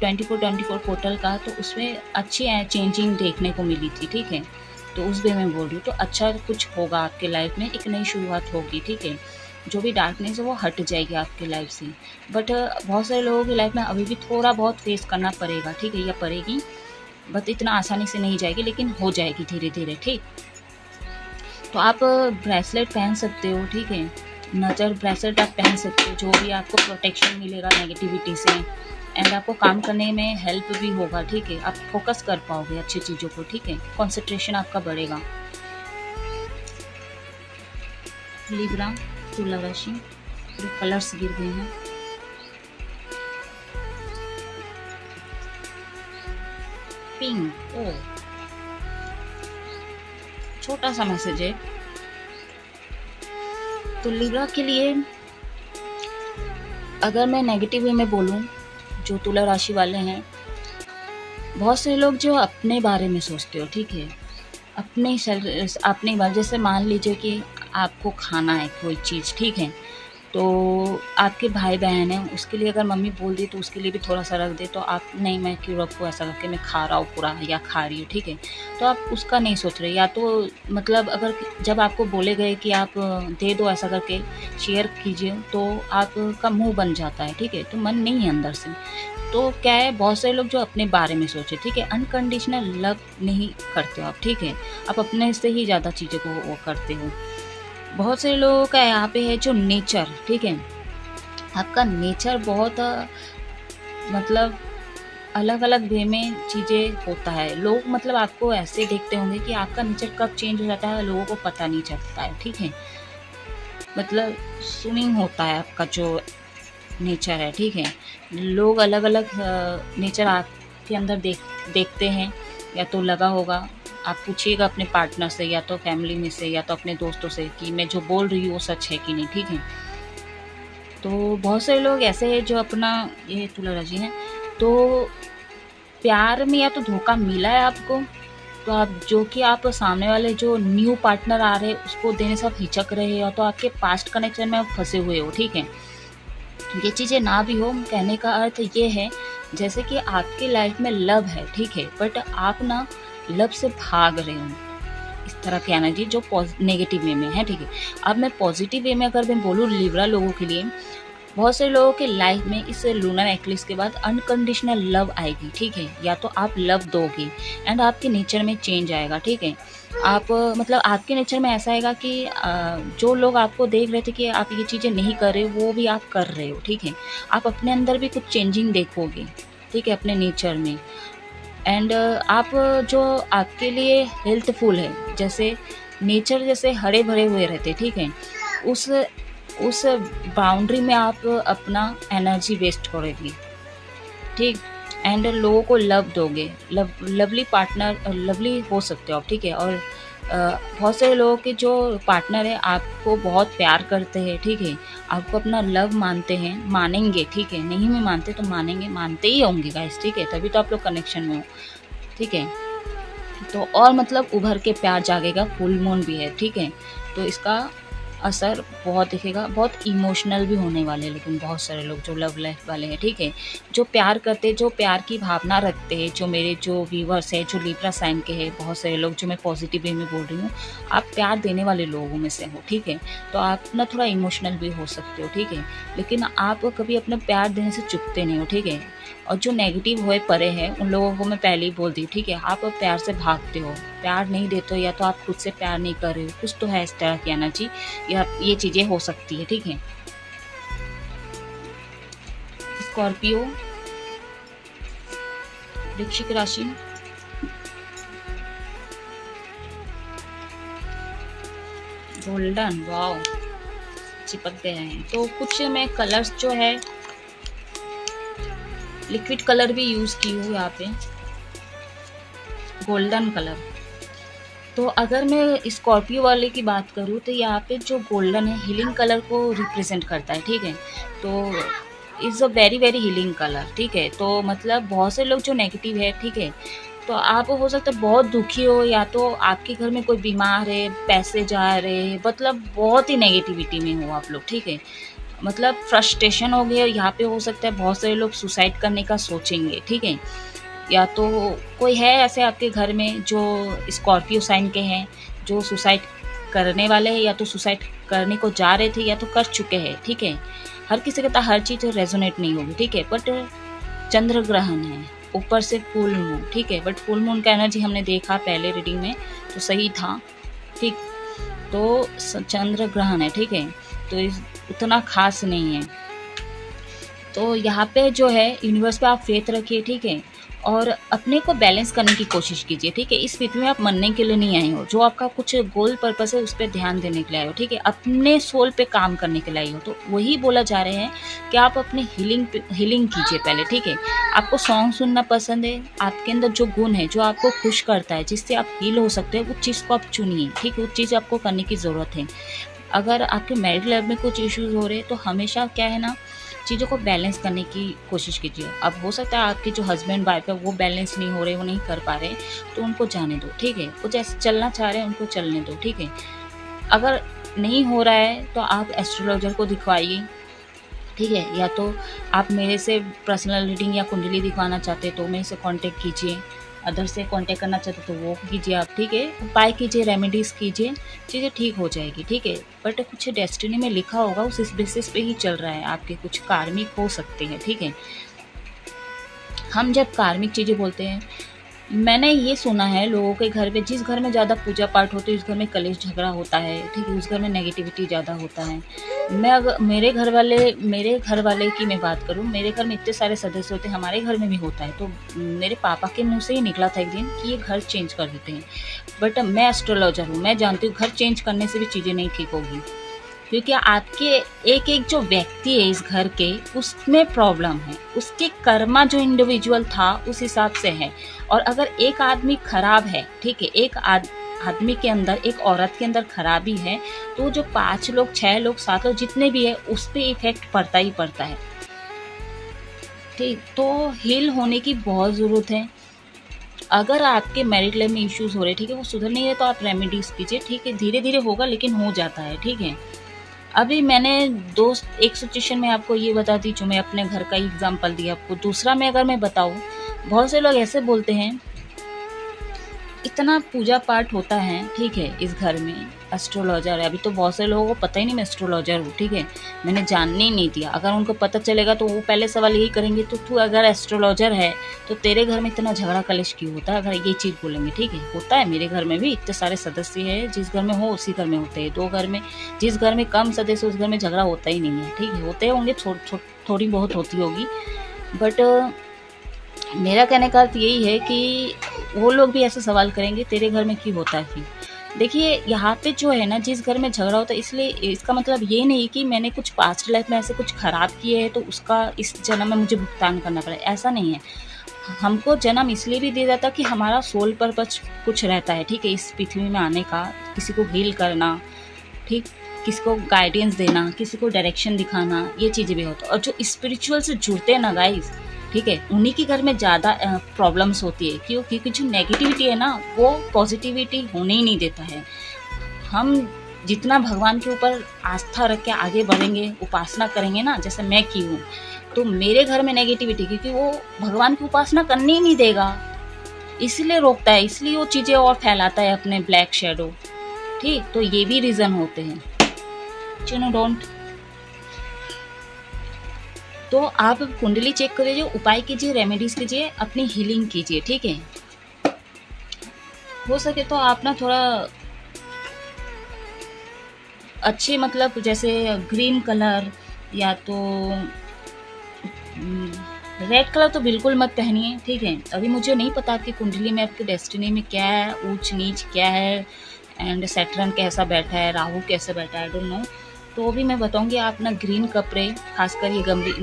24/24 पोर्टल का, तो उसमें अच्छी चेंजिंग देखने को मिली थी, ठीक है, तो उस वे में बोल रही हूँ, तो अच्छा कुछ होगा आपके लाइफ में, एक नई शुरुआत होगी, ठीक है, जो भी डार्कनेस है वो हट जाएगी आपके लाइफ से। बट बहुत सारे लोगों की लाइफ में अभी भी थोड़ा बहुत फेस करना पड़ेगा, ठीक है, या पड़ेगी, बट इतना आसानी से नहीं जाएगी, लेकिन हो जाएगी धीरे धीरे, ठीक। तो आप ब्रेसलेट पहन सकते हो, ठीक है, नज़र ब्रेसलेट आप पहन सकते हो, जो भी आपको प्रोटेक्शन मिलेगा नेगेटिविटी से, एंड आपको काम करने में हेल्प भी होगा, ठीक है, आप फोकस कर पाओगे अच्छी चीज़ों को, ठीक है, कंसंट्रेशन आपका बढ़ेगा। लिब्रा, तुला राशि, पूरे कलर्स गिर गए हैं। पिंक, ओ छोटा सा मैसेज है तो लिब्रा के लिए। अगर मैं नेगेटिव वे में बोलूँ, जो तुला राशि वाले हैं, बहुत से लोग जो अपने बारे में सोचते हो, ठीक है, अपने बारे, जैसे मान लीजिए कि आपको खाना है कोई चीज़, ठीक है, तो आपके भाई बहन हैं, उसके लिए अगर मम्मी बोल दी तो उसके लिए भी थोड़ा सा रख दे, तो आप नहीं, मैं क्यों रखूँ ऐसा करके, मैं खा रहा हूँ पूरा या खा रही हूँ, ठीक है, तो आप उसका नहीं सोच रहे, या तो मतलब अगर जब आपको बोले गए कि आप दे दो ऐसा करके, शेयर कीजिए, तो आपका मुंह बन जाता है, ठीक है, तो मन नहीं है अंदर से। तो क्या है, बहुत सारे लोग जो अपने बारे में सोचे, ठीक है, अनकंडीशनल लव नहीं करते हो आप, ठीक है, आप अपने से ही ज़्यादा चीज़ों को वो करते हो। बहुत सारे लोगों का यहाँ पे है जो नेचर, ठीक है, आपका नेचर बहुत मतलब अलग अलग वे में चीज़ें होता है, लोग मतलब आपको ऐसे देखते होंगे कि आपका नेचर कब चेंज हो जाता है लोगों को पता नहीं चलता है, ठीक है, मतलब स्विंग होता है आपका जो नेचर है, ठीक है, लोग अलग अलग नेचर आपके अंदर देखते हैं, या तो लगा होगा, आप पूछिएगा अपने पार्टनर से, या तो फैमिली में से, या तो अपने दोस्तों से, कि मैं जो बोल रही हूँ वो सच है कि नहीं, ठीक है। तो बहुत सारे लोग ऐसे हैं जो अपना, ये तुला राशि है, तो प्यार में या तो धोखा मिला है आपको, तो आप जो कि आप सामने वाले जो न्यू पार्टनर आ रहे हैं उसको देने से आप हिचक रहे हो, या तो आपके पास्ट कनेक्शन में आप फंसे हुए हो, ठीक है, ये चीज़ें ना भी हो, कहने का अर्थ ये है जैसे कि आपकी लाइफ में लव है, ठीक है, बट आप ना लव से भाग रहे हो, इस तरह की एनर्जी जो नेगेटिव वे में है, ठीक है। अब मैं पॉजिटिव वे में अगर मैं बोलूँ लिब्रा लोगों के लिए, बहुत से लोगों के लाइफ में इस लूनर एक्लिप्स के बाद अनकंडीशनल लव आएगी, ठीक है, या तो आप लव दोगे एंड आपके नेचर में चेंज आएगा, ठीक है, आप मतलब आपके नेचर में ऐसा आएगा कि जो लोग आपको देख रहे थे कि आप ये चीज़ें नहीं कर रहे हो, वो भी आप कर रहे हो, ठीक है, आप अपने अंदर भी कुछ चेंजिंग देखोगे, ठीक है, अपने नेचर में, एंड आप जो आपके लिए हेल्थफुल है, जैसे नेचर जैसे हरे भरे हुए रहते, ठीक है, उस बाउंड्री में आप अपना एनर्जी वेस्ट करोगे, ठीक, एंड लोगों को लव दोगे, लवली पार्टनर, लवली हो सकते हो आप, ठीक है, और बहुत सारे लोगों के जो पार्टनर है आपको बहुत प्यार करते हैं, ठीक है, आपको अपना लव मानते हैं, मानेंगे, ठीक है, नहीं भी मानते तो मानेंगे, मानते ही होंगे गाइस, ठीक है, तभी तो आप लोग कनेक्शन में हो, ठीक है, तो और मतलब उभर के प्यार जागेगा, फुल मून भी है, ठीक है, तो इसका असर बहुत दिखेगा, बहुत इमोशनल भी होने वाले हैं, लेकिन बहुत सारे लोग जो लव लाइफ वाले हैं, ठीक है, जो प्यार करते, जो प्यार की भावना रखते हैं, जो मेरे जो व्यूवर्स हैं, जो लिब्रा साइन के हैं, बहुत सारे लोग, जो मैं पॉजिटिव वे में बोल रही हूँ, आप प्यार देने वाले लोगों में से हो, ठीक है, तो आप ना थोड़ा इमोशनल भी हो सकते हो, ठीक है, लेकिन आप कभी अपना प्यार देने से चुकते नहीं हो, ठीक है। और जो नेगेटिव हुए परे हैं उन लोगों को मैं पहले ही बोल दी, ठीक है, आप प्यार से भागते हो, प्यार नहीं देते हो, या तो आप खुद से प्यार नहीं कर रहे हो, कुछ तो है इस तरह की एनर्जी, या ये चीज़ें हो सकती है, ठीक है। स्कॉर्पियो, वृश्चिक राशि, गोल्डन, वाओ, चिपक गए हैं। तो कुछ मैं कलर्स जो है लिक्विड कलर भी यूज़ की हूँ यहाँ पे, गोल्डन कलर। तो अगर मैं स्कॉर्पियो वाले की बात करूँ तो यहाँ पे जो गोल्डन है हीलिंग कलर को रिप्रेजेंट करता है, ठीक है, तो is a very very healing colour, ठीक है। तो मतलब बहुत से लोग जो नेगेटिव है, ठीक है, तो आप हो सकता है बहुत दुखी हो, या तो आपके घर में कोई बीमार है, पैसे जा रहे हैं, मतलब बहुत ही नेगेटिविटी में हो आप लोग, ठीक है, मतलब फ्रस्ट्रेशन हो गया यहाँ पे। हो सकता है बहुत सारे लोग सुसाइड करने का सोचेंगे, ठीक है, या तो कोई है ऐसे आपके घर में जो स्कॉर्पियो साइन के हैं, जो सुसाइड करने वाले हैं, या तो सुसाइड करने को जा रहे थे, या तो कर चुके हैं, ठीक है। हर किसी के साथ हर चीज़ रेजोनेट नहीं होगी, ठीक है, बट चंद्र ग्रहण है, ऊपर से फुल मून, ठीक है, बट फुल मून का एनर्जी हमने देखा पहले रीडिंग में तो सही था, ठीक, तो चंद्र ग्रहण है, ठीक है, तो उतना खास नहीं है। तो यहाँ पे जो है यूनिवर्स पे आप फेथ रखिए, ठीक है, और अपने को बैलेंस करने की कोशिश कीजिए, ठीक है। इस पृथ्वी में आप मरने के लिए नहीं आए हो, जो आपका कुछ गोल पर्पस है उस पर ध्यान देने के लिए आए हो, ठीक है, अपने सोल पे काम करने के लिए आए हो। तो वही बोला जा रहे हैं कि आप अपनी हीलिंग कीजिए पहले, ठीक है। आपको सॉन्ग सुनना पसंद है, आपके अंदर जो गुण है जो आपको खुश करता है, जिससे आप हील हो सकते हैं, उस चीज़ को आप चुनिए, ठीक है, उस चीज़ आपको करने की ज़रूरत है। अगर आपके मैरिड लाइफ में कुछ इश्यूज हो रहे हैं तो हमेशा क्या है ना, चीज़ों को बैलेंस करने की कोशिश कीजिए। अब हो सकता है आपके जो हस्बैंड वाइफ है वो बैलेंस नहीं हो रहे, वो नहीं कर पा रहे, तो उनको जाने दो, ठीक है, वो जैसे चलना चाह रहे हैं उनको चलने दो, ठीक है। अगर नहीं हो रहा है तो आप एस्ट्रोलॉजर को दिखवाइए, ठीक है, या तो आप मेरे से पर्सनल रीडिंग या कुंडली दिखवाना चाहते हैं तो मेरे से कांटेक्ट कीजिए, अदर से कांटेक्ट करना चाहते तो वो कीजिए आप, ठीक है, उपाय कीजिए, रेमेडीज़ कीजिए, चीज़ें ठीक हो जाएगी, ठीक है। बट कुछ डेस्टिनी में लिखा होगा उस इस बेसिस पे ही चल रहा है, आपके कुछ कार्मिक हो सकते हैं, ठीक है। हम जब कार्मिक चीज़ें बोलते हैं, मैंने ये सुना है लोगों के घर में, जिस घर में ज़्यादा पूजा पाठ होती है उस घर में कलेश झगड़ा होता है, ठीक है, उस घर में नेगेटिविटी ज़्यादा होता है। मैं अगर मेरे घर वाले की मैं बात करूँ, मेरे घर में इतने सारे सदस्य होते हैं, हमारे घर में भी होता है, तो मेरे पापा के मुँह से ही निकला था एक दिन कि ये घर चेंज कर देते हैं। बट मैं एस्ट्रोलॉजर हूँ, मैं जानती हूँ घर चेंज करने से भी चीज़ें नहीं ठीक होगी, क्योंकि आपके एक एक जो व्यक्ति है इस घर के, उसमें प्रॉब्लम है, उसके कर्मा जो इंडिविजुअल था उस हिसाब से है। और अगर एक आदमी खराब है, ठीक है, एक आदमी के अंदर, एक औरत के अंदर खराबी है, तो जो 5 लोग, 6 लोग, 7 लोग जितने भी है उस पर इफेक्ट पड़ता ही पड़ता है, ठीक। तो हील होने की बहुत ज़रूरत है। अगर आपके मैरिड लाइफ में इश्यूज हो रहे, ठीक है, वो सुधर नहीं है तो आप रेमेडीज कीजिए, ठीक है, धीरे धीरे होगा लेकिन हो जाता है, ठीक है। अभी मैंने एक सिचुएशन में आपको ये बता दी, जो मैं अपने घर का ही एग्जांपल दिया आपको। दूसरा में अगर मैं बताऊँ, बहुत से लोग ऐसे बोलते हैं, इतना पूजा पाठ होता है, ठीक है, इस घर में एस्ट्रोलॉजर है। अभी तो बहुत से लोगों को पता ही नहीं मैं एस्ट्रोलॉजर हूँ, ठीक है, मैंने जानने ही नहीं दिया। अगर उनको पता चलेगा तो वो पहले सवाल यही करेंगे, तो तू अगर एस्ट्रोलॉजर है तो तेरे घर में इतना झगड़ा कलेश क्यों होता है, अगर ये चीज़ बोलेंगे, ठीक है। होता है, मेरे घर में भी इतने सारे सदस्य हैं, जिस घर में हो उसी घर में होते हैं। 2 घर में, जिस घर में कम सदस्य उस घर में झगड़ा होता ही नहीं है, ठीक है, होते होंगे, थोड़ी बहुत होती होगी, बट मेरा कहने का अर्थ यही है कि वो लोग भी ऐसे सवाल करेंगे, तेरे घर में क्यों होता है फिर। देखिए यहाँ पे जो है ना, जिस घर में झगड़ा होता है, इसलिए इसका मतलब ये नहीं कि मैंने कुछ पास्ट लाइफ में ऐसे कुछ खराब किए हैं तो उसका इस जन्म में मुझे भुगतान करना पड़ा, ऐसा नहीं है। हमको जन्म इसलिए भी दिया जाता है कि हमारा सोल पर्पस कुछ रहता है, ठीक है, इस पृथ्वी में आने का, किसी को हील करना, ठीक, किसी को गाइडेंस देना, किसी को डायरेक्शन दिखाना, ये चीज़ें भी होता है। और जो स्पिरिचुअल से जुड़ते हैं ना गाइस, ठीक है, उन्हीं के घर में ज़्यादा प्रॉब्लम्स होती है, क्योंकि जो नेगेटिविटी है ना वो पॉजिटिविटी होने ही नहीं देता है। हम जितना भगवान के ऊपर आस्था रख के आगे बढ़ेंगे, उपासना करेंगे ना, जैसे मैं की हूँ, तो मेरे घर में नेगेटिविटी, क्योंकि वो भगवान की उपासना करने ही नहीं देगा, इसलिए रोकता है, इसलिए वो चीज़ें और फैलाता है अपने ब्लैक शेडो। ठीक, तो ये भी रीज़न होते हैं। चलो डोंट। तो आप कुंडली चेक करिए, उपाय कीजिए, रेमेडीज कीजिए, अपनी हीलिंग कीजिए। ठीक है, हो सके तो आप ना थोड़ा अच्छे, मतलब जैसे ग्रीन कलर या तो रेड कलर तो बिल्कुल मत पहनिए। ठीक है, अभी मुझे नहीं पता आपकी कुंडली में, आपकी डेस्टिनी में क्या है, ऊंच नीच क्या है, एंड सैटर्न कैसा बैठा है, राहु कैसा बैठा है, आई डोंट नो। तो भी मैं बताऊंगी, आप ना ग्रीन कपड़े, खासकर ये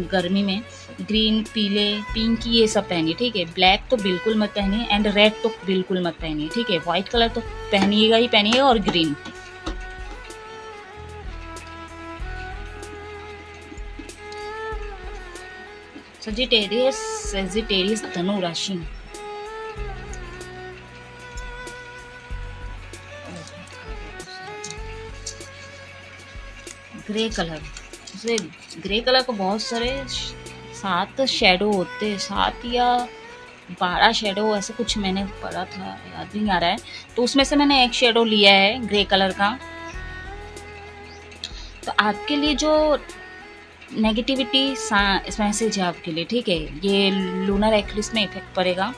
गर्मी में ग्रीन, पीले, पिंक ये सब पहनिए। ठीक है, ब्लैक तो बिल्कुल मत पहनिए, एंड रेड तो बिल्कुल मत पहनिए। ठीक है, व्हाइट कलर तो पहनिएगा ही पहनिएगा, और ग्रीन। सेजिटेरियस धनु राशि, ग्रे कलर, जैसे ग्रे कलर को बहुत सारे 7 शेडो होते हैं, 7 या 12 शेडो, ऐसे कुछ मैंने पढ़ा था, याद नहीं आ रहा है। तो उसमें से मैंने एक शेडो लिया है ग्रे कलर का। तो आपके लिए जो नेगेटिविटी मैसेज है आपके लिए, ठीक है, ये लूनर एक्लिप्स में इफेक्ट पड़ेगा।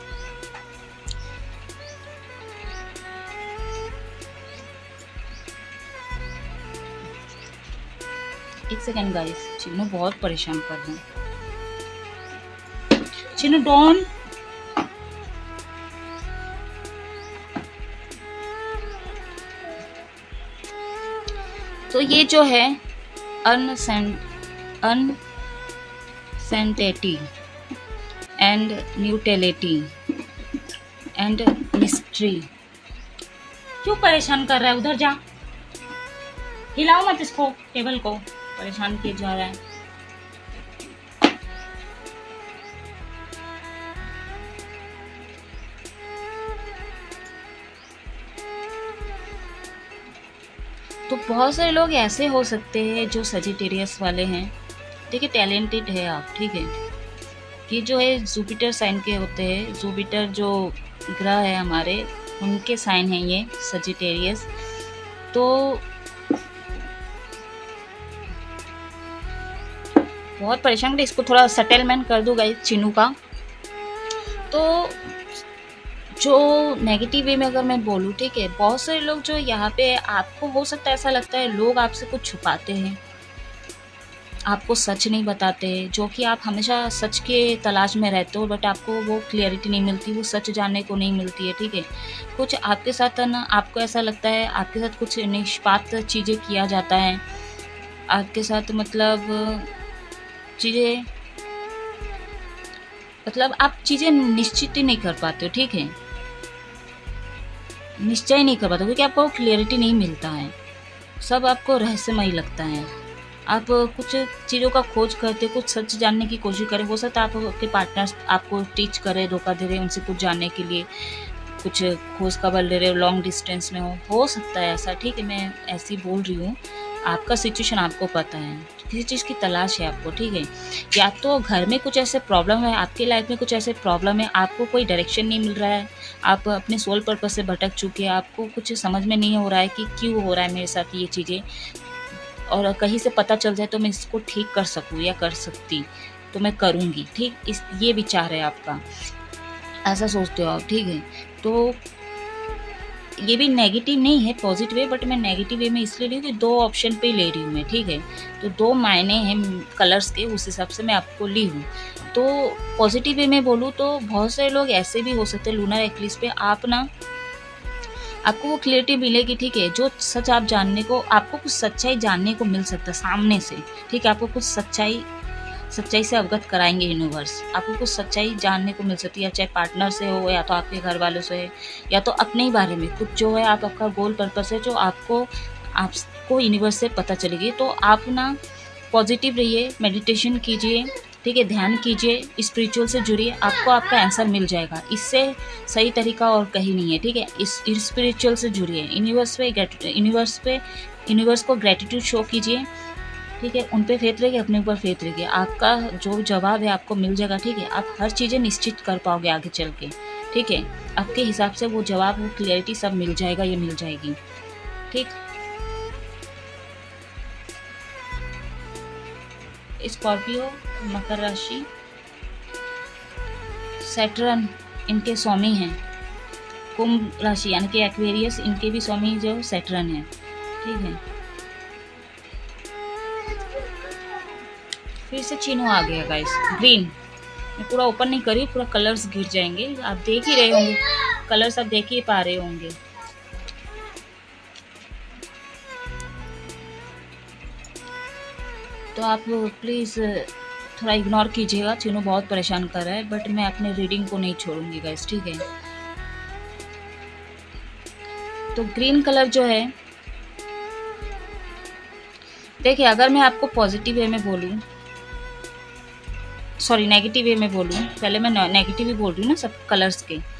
एक सेकेंड गाइस, चिन्नू बहुत परेशान कर रहे हैं। चिन्नू डॉन, तो ये जो है अनसेंटेटी एंड न्यूट्रलिटी एंड मिस्ट्री, क्यों परेशान कर रहा है? उधर जा, हिलाओ मत इसको, टेबल को परेशान किया जा रहा है। तो बहुत सारे लोग ऐसे हो सकते हैं जो सजिटेरियस वाले हैं, देखिए टैलेंटेड है आप। ठीक है, ये जो है जुपिटर साइन के होते हैं, जुपिटर जो ग्रह है हमारे, उनके साइन है ये सजिटेरियस। तो बहुत परेशान कर, इसको थोड़ा सेटलमेंट कर दूँ गाइस चिन्नू का। तो जो नेगेटिव वे में अगर मैं बोलूँ, ठीक है, बहुत सारे लोग जो यहाँ पे, आपको हो सकता है ऐसा लगता है लोग आपसे कुछ छुपाते हैं, आपको सच नहीं बताते, जो कि आप हमेशा सच के तलाश में रहते हो, बट आपको वो क्लियरिटी नहीं मिलती, वो सच जानने को नहीं मिलती है। ठीक है, कुछ आपके साथ ना, आपको ऐसा लगता है आपके साथ कुछ निष्पात चीज़ें किया जाता है आपके साथ, मतलब चीज़ें, मतलब आप चीज़ें निश्चित ही नहीं कर पाते हो। ठीक है, निश्चय नहीं कर पाते, क्योंकि आपको क्लियरिटी नहीं मिलता है, सब आपको रहस्यमय लगता है। आप कुछ चीज़ों का खोज करते, कुछ सच जानने की कोशिश करें, हो सकता है आप आपके पार्टनर्स आपको टीच करें, धोखा दे रहे हैं, उनसे कुछ जानने के लिए कुछ खोज खबर ले रहे हो, लॉन्ग डिस्टेंस में हो सकता है ऐसा। ठीक है, मैं ऐसी बोल रही हूँ, आपका सिचुएशन आपको पता है, किसी चीज़ की तलाश है आपको। ठीक है, या तो घर में कुछ ऐसे प्रॉब्लम है, आपके लाइफ में कुछ ऐसे प्रॉब्लम है, आपको कोई डायरेक्शन नहीं मिल रहा है, आप अपने सोल पर्पस से भटक चुके हैं, आपको कुछ समझ में नहीं हो रहा है कि क्यों हो रहा है मेरे साथ ये चीज़ें, और कहीं से पता चल जाए तो मैं इसको ठीक कर सकूँ या कर सकती तो मैं करूँगी। ठीक, इस ये विचार है आपका, ऐसा सोचते हो आप। ठीक है, तो ये भी नेगेटिव नहीं है, पॉजिटिव है, बट मैं नेगेटिव वे में इसलिए रही हूँ कि 2 ऑप्शन पे ले रही हूँ मैं। ठीक है, तो 2 मायने हैं कलर्स के, उस हिसाब से मैं आपको ली हूँ। तो पॉजिटिव वे में बोलूँ तो बहुत सारे लोग ऐसे भी हो सकते हैं लूनर एक्लिप्स पे, आप ना, आपको वो क्लियरिटी मिलेगी। ठीक है, जो सच आप जानने को, आपको कुछ सच्चाई जानने को मिल सकता है सामने से। ठीक है, आपको कुछ सच्चाई से अवगत कराएंगे यूनिवर्स, आपको कुछ सच्चाई जानने को मिल सकती है, चाहे पार्टनर से हो, या तो आपके घर वालों से, या तो अपने ही बारे में कुछ जो है, आपका गोल पर्पस है जो आपको यूनिवर्स से पता चलेगी। तो आप ना पॉजिटिव रहिए, मेडिटेशन कीजिए, ठीक है, ध्यान कीजिए, स्पिरिचुअल से जुड़िए, आपको आपका आंसर मिल जाएगा। इससे सही तरीका और कहीं नहीं है, ठीक है। इस स्पिरिचुअल से जुड़िए, यूनिवर्स को ग्रेटिट्यूड शो कीजिए, ठीक है। उन पे फेथ रखिए, अपने ऊपर फेथ रखिए, आपका जो जवाब है आपको मिल जाएगा, ठीक है। आप हर चीज़ें निश्चित कर पाओगे आगे चल के, ठीक है। आपके हिसाब से वो जवाब, वो क्लियरिटी सब मिल जाएगा, ये मिल जाएगी, ठीक। स्कॉर्पियो, मकर राशि, सैटर्न इनके स्वामी हैं। कुंभ राशि यानी कि एक्वेरियस, इनके भी स्वामी जो सैटर्न है, ठीक है। फिर से चिन्ह आ गया गाइस, ग्रीन। मैं पूरा ओपन नहीं करी, पूरा कलर्स गिर जाएंगे, आप देख ही रहे होंगे, कलर्स आप देख ही पा रहे होंगे। तो आप प्लीज़ थोड़ा इग्नोर कीजिएगा, चिन्ह बहुत परेशान कर रहा है, बट मैं अपने रीडिंग को नहीं छोड़ूंगी गाइस, ठीक है। तो ग्रीन कलर जो है, देखिए अगर मैं आपको पॉजिटिव वे में बोलूँ, सॉरी नेगेटिव वे में बोलूँ, पहले मैं नेगेटिव ही बोल रही हूँ ना सब कलर्स के।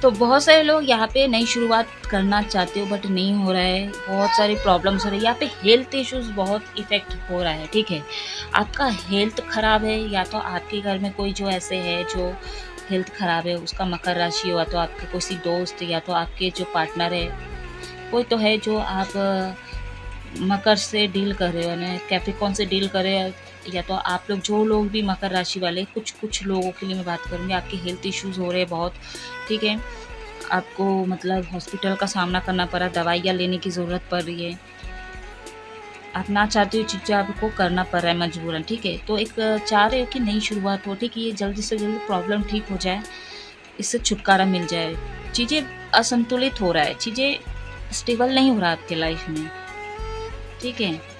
तो बहुत सारे लोग यहाँ पे नई शुरुआत करना चाहते हो बट नहीं हो रहा है, बहुत सारी प्रॉब्लम्स हो रही है यहाँ पे, हेल्थ इश्यूज बहुत इफेक्ट हो रहा है, ठीक है। आपका हेल्थ खराब है, या तो आपके घर में कोई जो ऐसे है जो हेल्थ खराब है, उसका मकर राशि हो, तो आपके किसी दोस्त या तो आपके जो पार्टनर है, कोई तो है जो आप मकर से डील कर रहे हो, ना कैप्रिकॉर्न से डील कर रहे हो, या तो आप लोग जो लोग भी मकर राशि वाले, कुछ लोगों के लिए मैं बात करूँगी, आपके हेल्थ इश्यूज़ हो रहे हैं बहुत, ठीक है। आपको मतलब हॉस्पिटल का सामना करना पड़ा, दवाइयाँ लेने की ज़रूरत पड़ रही है, आप ना चाहते हो चीज़ें आपको करना पड़ रहा है मजबूरन, ठीक है। तो एक चाह रहे हो कि नई शुरुआत हो, ठीक है, ये जल्दी से जल्दी प्रॉब्लम ठीक हो जाए, इससे छुटकारा मिल जाए। चीज़ें असंतुलित हो रहा है, चीज़ें स्टेबल नहीं हो रहा आपके लाइफ में, ठीक है।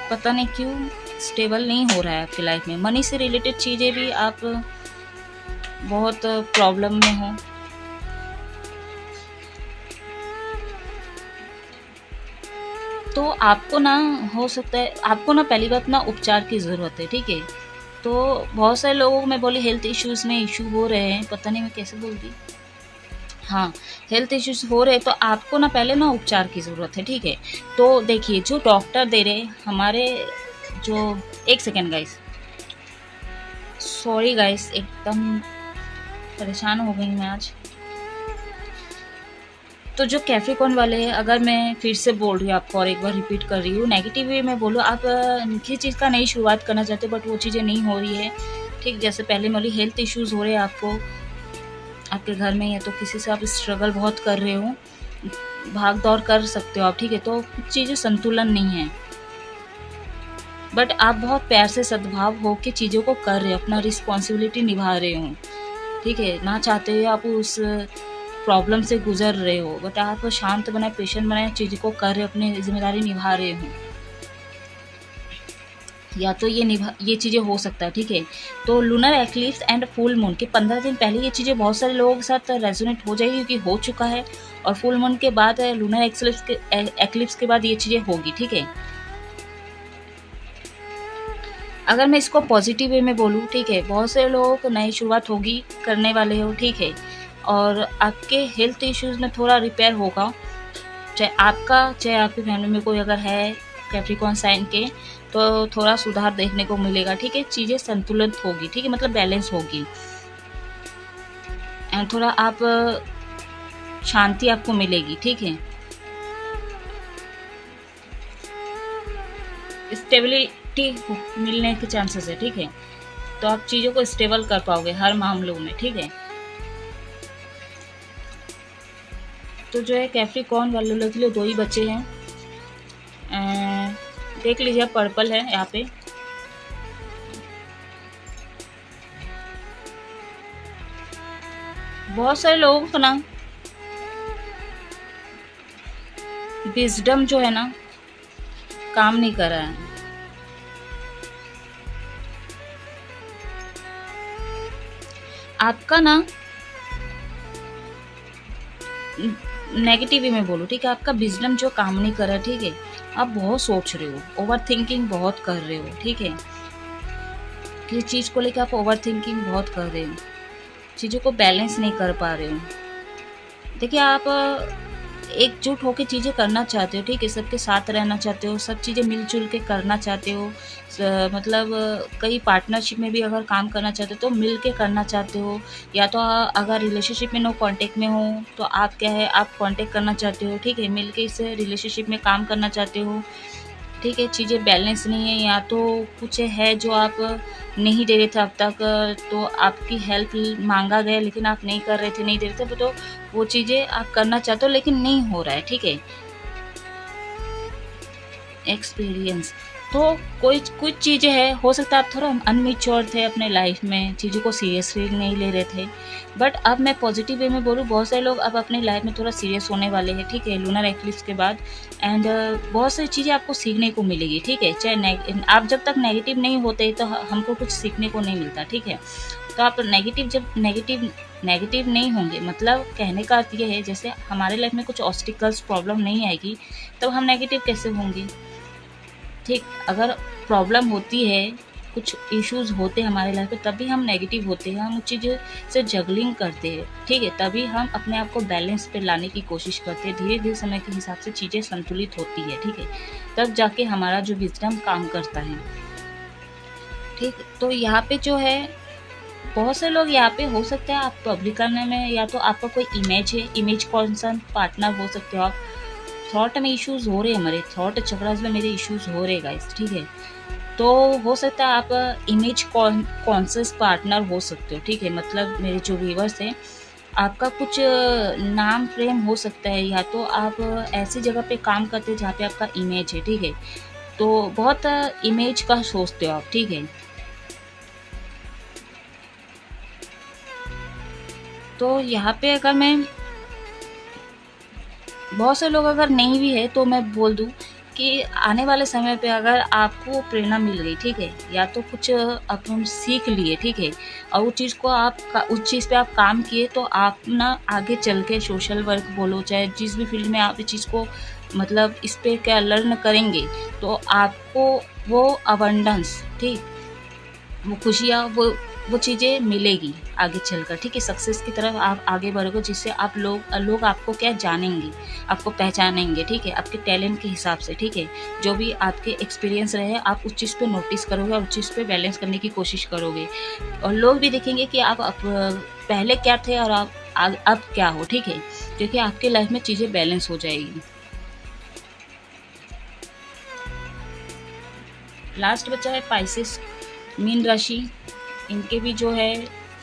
पता नहीं क्यों स्टेबल नहीं हो रहा है आपकी लाइफ में। मनी से रिलेटेड चीज़ें भी आप बहुत प्रॉब्लम में हो, तो आपको ना, हो सकता है आपको ना पहली बात ना उपचार की ज़रूरत है, ठीक है। तो बहुत सारे लोगों को मैं बोली हेल्थ इश्यूज़ में इशू हो रहे हैं, पता नहीं मैं कैसे बोल दी, हाँ, हेल्थ इश्यूज हो रहे, तो आपको ना पहले ना उपचार की ज़रूरत है, ठीक है। तो देखिए जो डॉक्टर दे रहे हमारे, जो एक सेकेंड गाइस, सॉरी गाइस, एकदम परेशान हो गई मैं आज। तो जो कैप्रिकॉर्न वाले हैं, अगर मैं फिर से बोल रही हूँ आपको और एक बार रिपीट कर रही हूँ, नेगेटिव वे में बोलो, आप किसी चीज़ का नई शुरुआत करना चाहते हो बट वो चीज़ें नहीं हो रही है, ठीक। जैसे पहले बोली हेल्थ इश्यूज़ हो रहे हैं आपको, आपके घर में, या तो किसी से आप स्ट्रगल बहुत कर रहे हो, भाग दौड़ कर सकते हो आप, ठीक है। तो कुछ चीज़ें संतुलन नहीं है, बट आप बहुत प्यार से सद्भाव हो के चीज़ों को कर रहे हो, अपना रिस्पॉन्सिबिलिटी निभा रहे हो, ठीक है। ना चाहते हुए आप उस प्रॉब्लम से गुजर रहे हो, बट आप शांत बनाए, पेशेंट बनाए, चीज़ों को कर रहे हो, अपनी जिम्मेदारी निभा रहे हो, या तो ये चीज़ें हो सकता है, ठीक है। तो lunar eclipse and full moon के 15 दिन पहले ये चीज़ें बहुत सारे लोगों के साथ रेजोनेट हो जाएगी, क्योंकि हो चुका है, और फुल मून के बाद, लूनर एक्लिप्स के बाद ये चीज़ें होगी, ठीक है। अगर मैं इसको पॉजिटिव वे में बोलूँ, ठीक है, बहुत से लोगों को नई शुरुआत होगी, करने वाले हो, ठीक है, और आपके हेल्थ इश्यूज़ में थोड़ा रिपेयर होगा, चाहे आपकी फैमिली में कोई अगर है कैप्रिकॉर्न साइन के, तो थोड़ा सुधार देखने को मिलेगा, ठीक है। चीज़ें संतुलित होगी, ठीक है, मतलब बैलेंस होगी, एंड थोड़ा आप शांति आपको मिलेगी, ठीक है। स्टेबिलिटी मिलने के चांसेस है, ठीक है। तो आप चीज़ों को स्टेबल कर पाओगे हर मामलों में, ठीक है। तो जो है कैप्रिकॉर्न वाले लोगों के लिए 2 ही बच्चे हैं, देख लीजिए, पर्पल है यहाँ पे, बहुत सारे लोगों को ना विजडम जो है ना काम नहीं कर रहा है, आपका ना नेगेटिव वे में बोलूँ, ठीक है, आपका विज़डम जो काम नहीं कर रहा है, ठीक है, आप बहुत सोच रहे हो, ओवर थिंकिंग बहुत कर रहे हो, ठीक है, किसी चीज़ को लेकर आप ओवर थिंकिंग बहुत कर रहे हो, चीज़ों को बैलेंस नहीं कर पा रहे हो। देखिए, आप एकजुट होकर चीज़ें करना चाहते हो, ठीक है, सबके साथ रहना चाहते हो, सब चीज़ें मिलजुल के करना चाहते हो, मतलब कई पार्टनरशिप में भी अगर काम करना चाहते हो तो मिल के करना चाहते हो, या तो अगर रिलेशनशिप में नो कांटेक्ट में हो तो आप क्या है, आप कांटेक्ट करना चाहते हो, ठीक है, मिल के इस रिलेशनशिप में काम करना चाहते हो, ठीक है, चीज़ें बैलेंस नहीं है, या तो कुछ है जो आप नहीं दे रहे थे अब तक, तो आपकी हेल्प मांगा गया लेकिन आप नहीं कर रहे थे, नहीं दे रहे थे, तो वो चीज़ें आप करना चाहते हो लेकिन नहीं हो रहा है, ठीक है। एक्सपीरियंस तो कोई कुछ चीज़ें हैं, हो सकता है आप थोड़ा अनमेच्योर थे अपने लाइफ में, चीज़ों को सीरियसली नहीं ले रहे थे, बट अब मैं पॉजिटिव वे में बोलूँ, बहुत सारे लोग अब अपनी लाइफ में थोड़ा सीरियस होने वाले हैं, ठीक है, लूनर एक्लिप्स के बाद। एंड बहुत सारी चीज़ें आपको सीखने को मिलेगी, ठीक है, चाहे आप जब तक नेगेटिव नहीं होते तो हमको कुछ सीखने को नहीं मिलता, ठीक है। तो आप जब नेगेटिव नहीं होंगे, मतलब कहने का अर्थ ये है, जैसे हमारे लाइफ में कुछ ऑब्स्टिकल्स प्रॉब्लम नहीं आएगी तब हम नेगेटिव कैसे होंगे, ठीक, अगर प्रॉब्लम होती है, कुछ इश्यूज़ होते हैं हमारे लाइफ में, तभी हम नेगेटिव होते हैं, हम उस चीज़ से जगलिंग करते हैं, ठीक है, तभी हम अपने आप को बैलेंस पे लाने की कोशिश करते हैं, धीरे-धीरे समय के हिसाब से चीज़ें संतुलित होती है, ठीक है, तब जाके हमारा जो विज़डम काम करता है, ठीक। तो यहाँ पे जो है, बहुत से लोग यहाँ पे हो सकता है आप पब्लिक करने में, या तो आपका कोई इमेज है, इमेज कॉन्सर्न पार्टनर हो सकते हो आप, थॉट में इश्यूज़ हो रहे हैं, हमारे थॉट चक्रास में मेरे इश्यूज़ हो रहे गाइस, ठीक है, तो हो सकता है आप इमेज कॉन्शियस पार्टनर हो सकते हो, ठीक है, मतलब मेरे जो व्यूअर्स हैं, आपका कुछ नाम फ्रेम हो सकता है, या तो आप ऐसी जगह पे काम करते हैं जहाँ पे आपका इमेज है, ठीक है, तो बहुत इमेज का सोचते हो आप, ठीक है। तो यहाँ पे अगर मैं, बहुत से लोग अगर नहीं भी है तो मैं बोल दूँ कि आने वाले समय पे अगर आपको प्रेरणा मिल गई, ठीक है, या तो कुछ अपन सीख लिए, ठीक है, और उस चीज़ को उस चीज़ पे आप काम किए, तो आप ना आगे चल के सोशल वर्क बोलो, चाहे जिस भी फील्ड में आप इस चीज़ को, मतलब इस पे क्या लर्न करेंगे, तो आपको वो अबंडेंस, ठीक, वो खुशियाँ, वो चीज़ें मिलेगी आगे चलकर, ठीक है, सक्सेस की तरफ आप आगे बढ़ोगे, जिससे आप लोग आपको क्या जानेंगे, आपको पहचानेंगे, ठीक है, आपके टैलेंट के हिसाब से, ठीक है, जो भी आपके एक्सपीरियंस रहे आप उस चीज़ पे नोटिस करोगे और उस चीज़ पे बैलेंस करने की कोशिश करोगे, और लोग भी देखेंगे कि आप पहले क्या थे और आप अब क्या हो, ठीक है, क्योंकि आपके लाइफ में चीज़ें बैलेंस हो जाएगी। लास्ट बचा है पाइसेस, मीन राशि, इनके भी जो है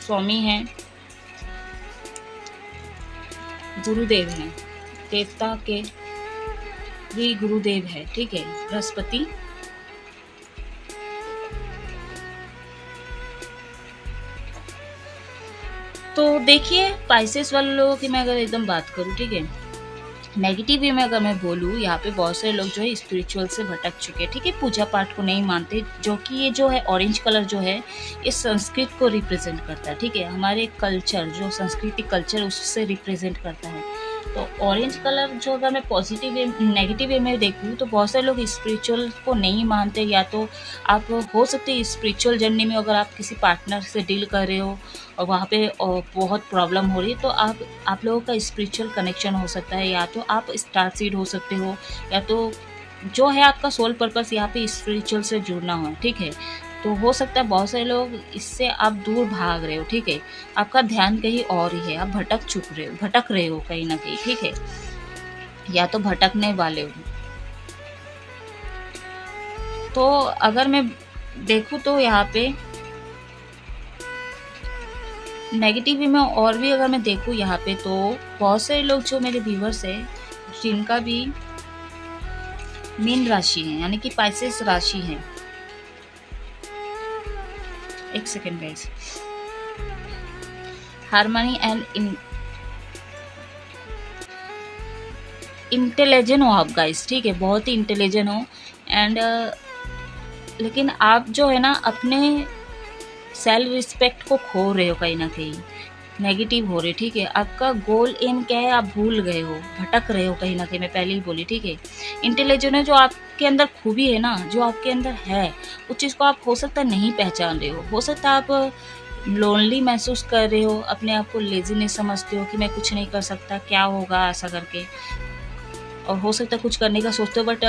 स्वामी हैं गुरुदेव हैं, देवता के भी गुरुदेव है, ठीक है, बृहस्पति। तो देखिए, पाइसेस वाले लोगों की मैं अगर एकदम बात करूँ, ठीक है, नेगेटिव वे में अगर मैं बोलूँ, यहाँ पे बहुत सारे लोग जो है स्पिरिचुअल से भटक चुके हैं, ठीक है, पूजा पाठ को नहीं मानते, जो कि ये जो है ऑरेंज कलर जो है ये संस्कृत को रिप्रेजेंट करता है, ठीक है, हमारे कल्चर, जो संस्कृति कल्चर उससे रिप्रेजेंट करता है। तो ऑरेंज कलर जो, अगर मैं पॉजिटिव वे नेगेटिव वे में देखूँ, तो बहुत सारे लोग स्पिरिचुअल को नहीं मानते, या तो आप हो सकते हैं स्पिरिचुअल जर्नी में अगर आप किसी पार्टनर से डील कर रहे हो और वहाँ पे बहुत प्रॉब्लम हो रही है, तो आप लोगों का स्पिरिचुअल कनेक्शन हो सकता है, या तो आप स्टार सीड हो सकते हो, या तो जो है आपका सोल पर्पस यहाँ पे स्पिरिचुअल से जुड़ना हो, ठीक है, तो हो सकता है बहुत सारे लोग इससे आप दूर भाग रहे हो, ठीक है, आपका ध्यान कहीं और ही है, आप भटक रहे हो कहीं ना कहीं, ठीक है, या तो भटकने वाले हो। तो अगर मैं देखूँ तो यहाँ पे नेगेटिव वे में और भी अगर मैं देखूँ यहाँ पे, तो बहुत सारे लोग जो मेरे व्यूवर्स है, जिनका भी मीन राशि है, यानी कि पाइसेस राशि है, एक second guys, harmony and intelligent हो आप गाइस, ठीक है, बहुत ही इंटेलिजेंट हो, एंड लेकिन आप जो है ना अपने सेल्फ रिस्पेक्ट को खो रहे हो कहीं ना कहीं, नेगेटिव हो रहे, ठीक है। आपका गोल एम क्या है, आप भूल गए हो, भटक रहे हो कहीं ना कहीं, मैं पहले ही बोली, ठीक है। इंटेलिजेंट है, जो आपके अंदर खूबी है ना, जो आपके अंदर है, उस चीज़ को आप हो सकता है नहीं पहचान रहे हो सकता है आप लोनली महसूस कर रहे हो, अपने आप को लेजीनेस समझते हो कि मैं कुछ नहीं कर सकता, क्या होगा ऐसा करके, और हो सकता है कुछ करने का सोचते हो, बट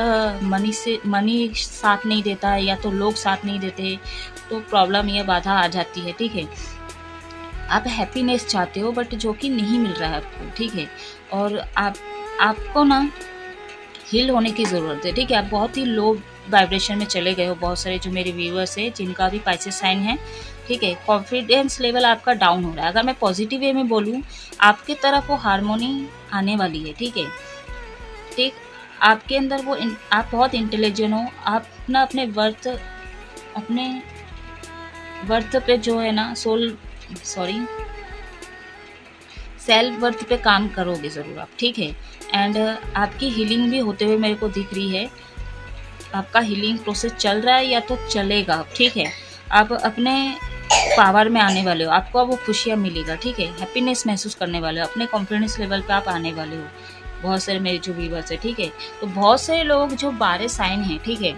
मनी साथ नहीं देता है, या तो लोग साथ नहीं देते, तो प्रॉब्लम या बाधा आ जाती है, ठीक है। आप हैप्पीनेस चाहते हो, बट जो कि नहीं मिल रहा है आपको, ठीक है। और आपको ना हील होने की ज़रूरत है, ठीक है। आप बहुत ही लो वाइब्रेशन में चले गए हो, बहुत सारे जो मेरे व्यूअर्स हैं जिनका भी पाइसेस साइन है, ठीक है। कॉन्फिडेंस लेवल आपका डाउन हो रहा है। अगर मैं पॉजिटिव वे में बोलूँ, आपके तरफ वो हारमोनी आने वाली है, ठीक है। ठीक, आपके अंदर वो आप बहुत इंटेलिजेंट हो, आप ना अपने वर्थ पे जो है ना सेल्फ वर्थ पे काम करोगे ज़रूर आप, ठीक है। एंड आपकी हीलिंग भी होते हुए मेरे को दिख रही है। आपका हीलिंग प्रोसेस चल रहा है या तो चलेगा, ठीक है। आप अपने पावर में आने वाले हो, आपको अब वो खुशियाँ मिलेगा, ठीक है। हैप्पीनेस महसूस करने वाले हो, अपने कॉन्फिडेंस लेवल पे आप आने वाले हो। बहुत सारे मेरे जो व्यूवर्स है, ठीक है। तो बहुत सारे लोग जो 12 साइन हैं, ठीक है,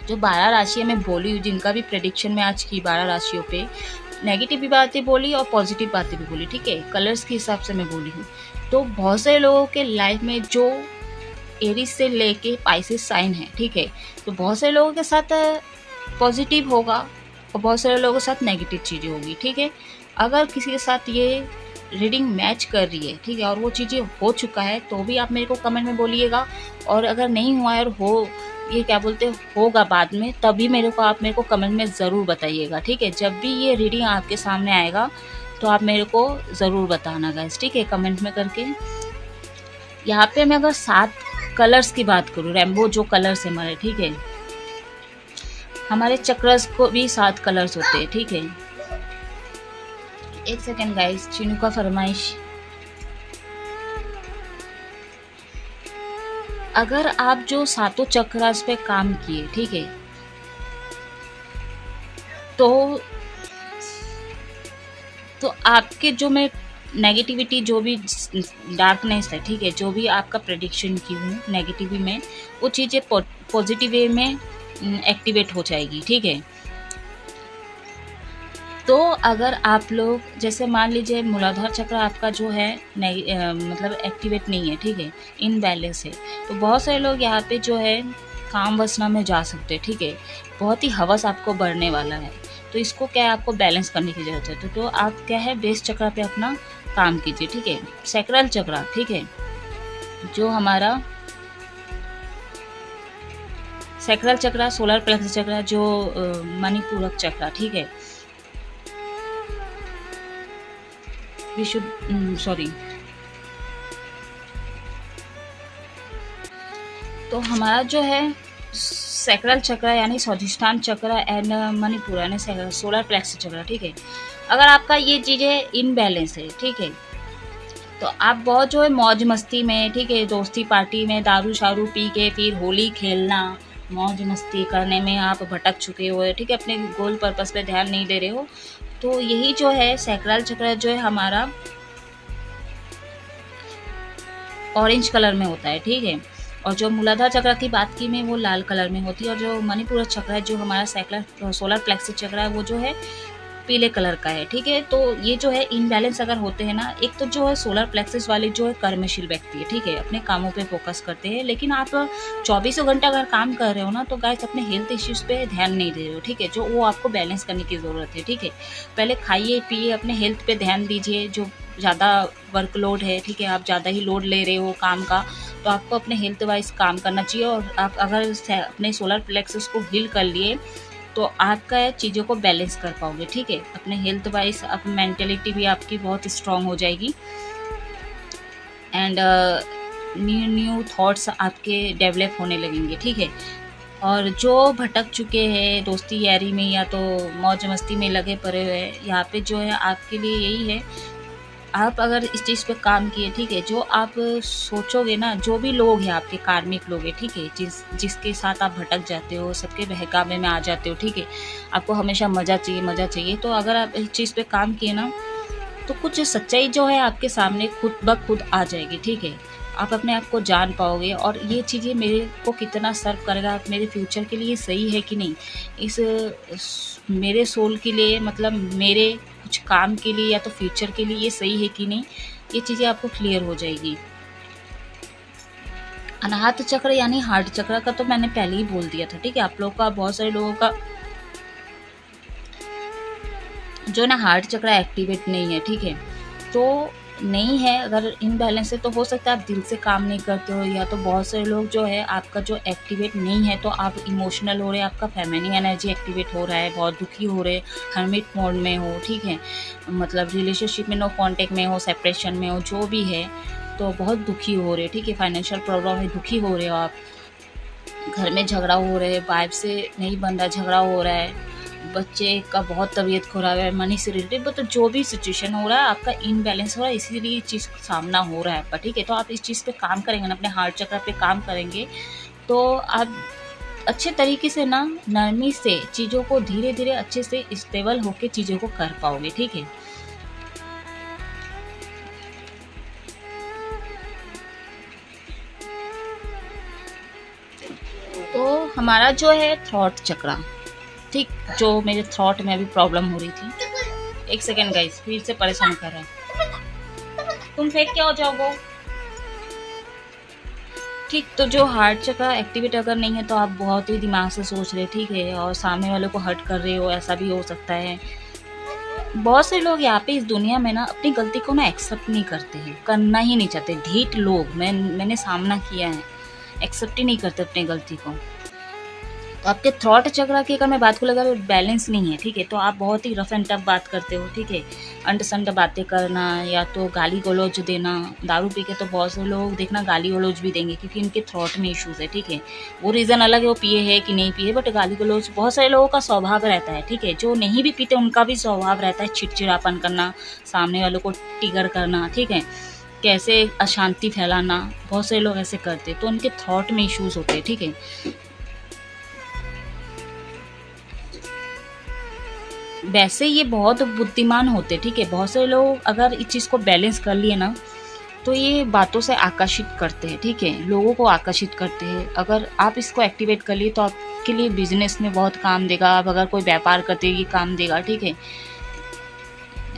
जो 12 राशियाँ मैं बोली हूँ, जिनका भी प्रेडिक्शन में आज की 12 राशियों पे नेगेटिव भी बातें बोली और पॉजिटिव बातें भी बोली, ठीक है। कलर्स के हिसाब से मैं बोली हूँ। तो बहुत सारे लोगों के लाइफ में जो एरीज से लेके पाइसेस साइन है, ठीक है, तो बहुत सारे लोगों के साथ पॉजिटिव होगा और बहुत सारे लोगों के साथ नेगेटिव चीज़ें होगी, ठीक है। अगर किसी के साथ ये रीडिंग मैच कर रही है, ठीक है, और वो चीज़ें हो चुका है, तो भी आप मेरे को कमेंट में बोलिएगा। और अगर नहीं हुआ है और ये क्या बोलते होगा बाद में, तभी आप मेरे को कमेंट में ज़रूर बताइएगा, ठीक है। जब भी ये रीडिंग आपके सामने आएगा तो आप मेरे को ज़रूर बताना गाइस, ठीक है, कमेंट में करके। यहाँ पे मैं अगर 7 कलर्स की बात करूँ, रेनबो जो कलर्स है हमारे, ठीक है, हमारे चक्रस को भी 7 कलर्स होते हैं, ठीक है। एक सेकेंड गाइस, चीनू का फरमाइश। अगर आप जो 7 चक्रास पे काम किए, ठीक है, तो आपके जो मैं नेगेटिविटी, जो भी डार्कनेस है, ठीक है, जो भी आपका प्रेडिक्शन की हूँ नेगेटिव में, वो चीज़ें पॉजिटिव वे में एक्टिवेट हो जाएगी, ठीक है। तो अगर आप लोग जैसे मान लीजिए मूलाधार चक्र आपका जो है मतलब एक्टिवेट नहीं है, ठीक है, इनबैलेंस है, तो बहुत सारे लोग यहाँ पे जो है काम वासना में जा सकते हैं, ठीक है। बहुत ही हवस आपको बढ़ने वाला है, तो इसको क्या है, आपको बैलेंस करने की जरूरत है। तो आप क्या है, बेस चक्र पे अपना काम कीजिए, ठीक है। सैक्रल चक्र, ठीक है, जो हमारा सैक्रल चक्र, सोलर प्लेक्स चक्र, जो मणिपूरक चक्र, ठीक है, तो हमारा जो है सैक्रल चक्र यानी स्वाधिष्ठान चक्र एंड मणिपुर यानी सोलर प्लेक्स चक्र, ठीक है। अगर आपका ये चीज़ें इनबैलेंस है, ठीक है, तो आप बहुत जो है मौज मस्ती में, ठीक है, दोस्ती पार्टी में दारू शारू पी के फिर होली खेलना, मौज मस्ती करने में आप भटक चुके हो, ठीक है, अपने गोल पर्पस पे ध्यान नहीं दे रहे हो। तो यही जो है सैक्रल चक्र जो है हमारा ऑरेंज कलर में होता है, ठीक है। और जो मूलाधार चक्र की बात की मैं, वो लाल कलर में होती है। और जो मणिपुर चक्र है, जो हमारा सोलर प्लेक्स चक्र है, वो जो है पीले कलर का है, ठीक है। तो ये जो है इनबैलेंस अगर होते हैं ना, एक तो जो है सोलर प्लेक्सिस वाले जो है कर्मशील व्यक्ति है, ठीक है, अपने कामों पे फोकस करते हैं, लेकिन आप 24 घंटा अगर काम कर रहे हो ना, तो गाइस अपने हेल्थ इश्यूज पे ध्यान नहीं दे रहे हो, ठीक है, जो वो आपको बैलेंस करने की ज़रूरत है, ठीक है। पहले खाइए पिए, अपने हेल्थ पे ध्यान दीजिए। जो ज़्यादा वर्कलोड है, ठीक है, आप ज़्यादा ही लोड ले रहे हो काम का, तो आपको अपने हेल्थ वाइज काम करना चाहिए। और आप अगर अपने सोलर प्लेक्सस को हील कर लिए, तो आपका चीज़ों को बैलेंस कर पाओगे, ठीक है। अपने हेल्थ वाइज अब मेंटेलिटी भी आपकी बहुत स्ट्रांग हो जाएगी एंड न्यू थॉट्स आपके डेवलप होने लगेंगे, ठीक है। और जो भटक चुके हैं दोस्ती यारी में या तो मौज मस्ती में लगे पड़े हुए, यहाँ पे जो है आपके लिए यही है, आप अगर इस चीज़ पे काम किए, ठीक है, जो आप सोचोगे ना, जो भी लोग हैं आपके कार्मिक लोग हैं, ठीक है, जिसके साथ आप भटक जाते हो, सबके बहकावे में आ जाते हो, ठीक है, आपको हमेशा मज़ा चाहिए, तो अगर आप इस चीज़ पे काम किए ना, तो कुछ सच्चाई जो है आपके सामने खुद ब खुद आ जाएगी, ठीक है। आप अपने आप को जान पाओगे और ये चीज़ें मेरे को कितना सर्व करेगा, मेरे फ्यूचर के लिए सही है कि नहीं, मेरे सोल के लिए, मतलब मेरे कुछ काम के लिए या तो फ्यूचर के लिए ये सही है कि नहीं, ये चीज़ें आपको क्लियर हो जाएगी। अनाहत चक्र यानी हार्ट चक्र का तो मैंने पहले ही बोल दिया था, ठीक है। आप लोगों का, बहुत सारे लोगों का जो ना हार्ट चक्र एक्टिवेट नहीं है, ठीक है। तो नहीं है, अगर इनबैलेंस है तो हो सकता है आप दिल से काम नहीं करते हो, या तो बहुत सारे लोग जो है आपका जो एक्टिवेट नहीं है तो आप इमोशनल हो रहे हैं, आपका फेमिनिन एनर्जी एक्टिवेट हो रहा है, बहुत दुखी हो रहे, हर्मिट मोड में हो, ठीक है। मतलब रिलेशनशिप में नो कांटेक्ट में हो, सेपरेशन में हो, जो भी है, तो बहुत दुखी हो रहे, ठीक है। फाइनेंशियल प्रॉब्लम में दुखी हो रहे हो आप, घर में झगड़ा हो रहा है, वाइफ से नहीं बन रहा, झगड़ा हो रहा है, बच्चे का बहुत तबीयत खराब है, मनी से रिलेटेड, तो जो भी सिचुएशन हो रहा है आपका इनबैलेंस हो रहा है, इसीलिए ये चीज़ सामना हो रहा है आपका, ठीक है। तो आप इस चीज़ पे काम करेंगे ना, अपने हार्ट चक्र पे काम करेंगे, तो आप अच्छे तरीके से ना, नरमी से चीज़ों को धीरे धीरे अच्छे से स्टेबल होके चीज़ों को कर पाओगे, ठीक है। तो हमारा जो है थॉट चक्रा, ठीक, जो मेरे थॉट में अभी प्रॉब्लम हो रही थी, एक सेकेंड गाइस, फिर से परेशान कर रहा है, तुम फेंक क्या हो जाओगे, ठीक। तो जो हार्ट चक्र एक्टिवेट अगर नहीं है तो आप बहुत ही दिमाग से सोच रहे, ठीक है, और सामने वाले को हर्ट कर रहे हो, ऐसा भी हो सकता है। बहुत से लोग यहाँ पे इस दुनिया में ना अपनी गलती को ना एक्सेप्ट नहीं करते हैं, करना ही नहीं चाहते, ढीठ लोग मैंने सामना किया है, एक्सेप्ट ही नहीं करते अपनी गलती को। तो आपके थॉट चक्र की अगर मैं बात को लगा बैलेंस नहीं है, ठीक है, तो आप बहुत ही रफ एंड टफ बात करते हो, ठीक है, अंडसंड बातें करना, या तो गाली गलौज देना। दारू पी के तो बहुत से लोग देखना गाली गलौज भी देंगे क्योंकि इनके थॉट में इश्यूज है, ठीक है। वो रीज़न अलग है, वो पिए है कि नहीं पिए, बट गाली गलौज बहुत सारे लोगों का स्वभाव रहता है, ठीक है। जो नहीं भी पीते उनका भी स्वभाव रहता है चिड़चिड़ापन करना, सामने वालों को टिगर करना, ठीक है, कैसे अशांति फैलाना, बहुत सारे लोग ऐसे करते, तो उनके थॉट में इश्यूज होते हैं, ठीक है। वैसे ये बहुत बुद्धिमान होते, ठीक है। बहुत सारे लोग अगर इस चीज़ को बैलेंस कर लिए ना, तो ये बातों से आकर्षित करते हैं, ठीक है, लोगों को आकर्षित करते हैं। अगर आप इसको एक्टिवेट कर लिए तो आपके लिए बिजनेस में बहुत काम देगा, आप अगर कोई व्यापार करते ये काम देगा, ठीक है।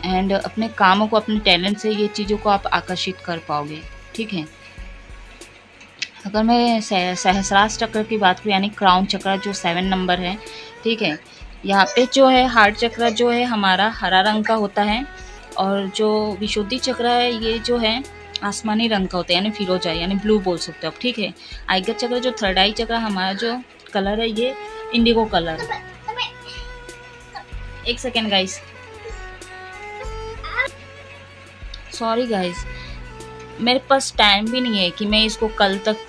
एंड अपने कामों को, अपने टैलेंट से ये चीज़ों को आप आकर्षित कर पाओगे, ठीक है। अगर मैं सहस्रार चक्र की बात करूँ, यानी क्राउन चक्र जो 7 नंबर है, ठीक है, यहाँ पे जो है हार्ट चक्र जो है हमारा हरा रंग का होता है, और जो विशुद्धि चक्र है ये जो है आसमानी रंग का होता है, यानी फिरोजा, यानी ब्लू बोल सकते हो आप, ठीक है। आइगर चक्र जो थर्ड आई चक्र, हमारा जो कलर है ये इंडिगो कलर। एक सेकेंड गाइस, सॉरी गाइस, मेरे पास टाइम भी नहीं है कि मैं इसको कल तक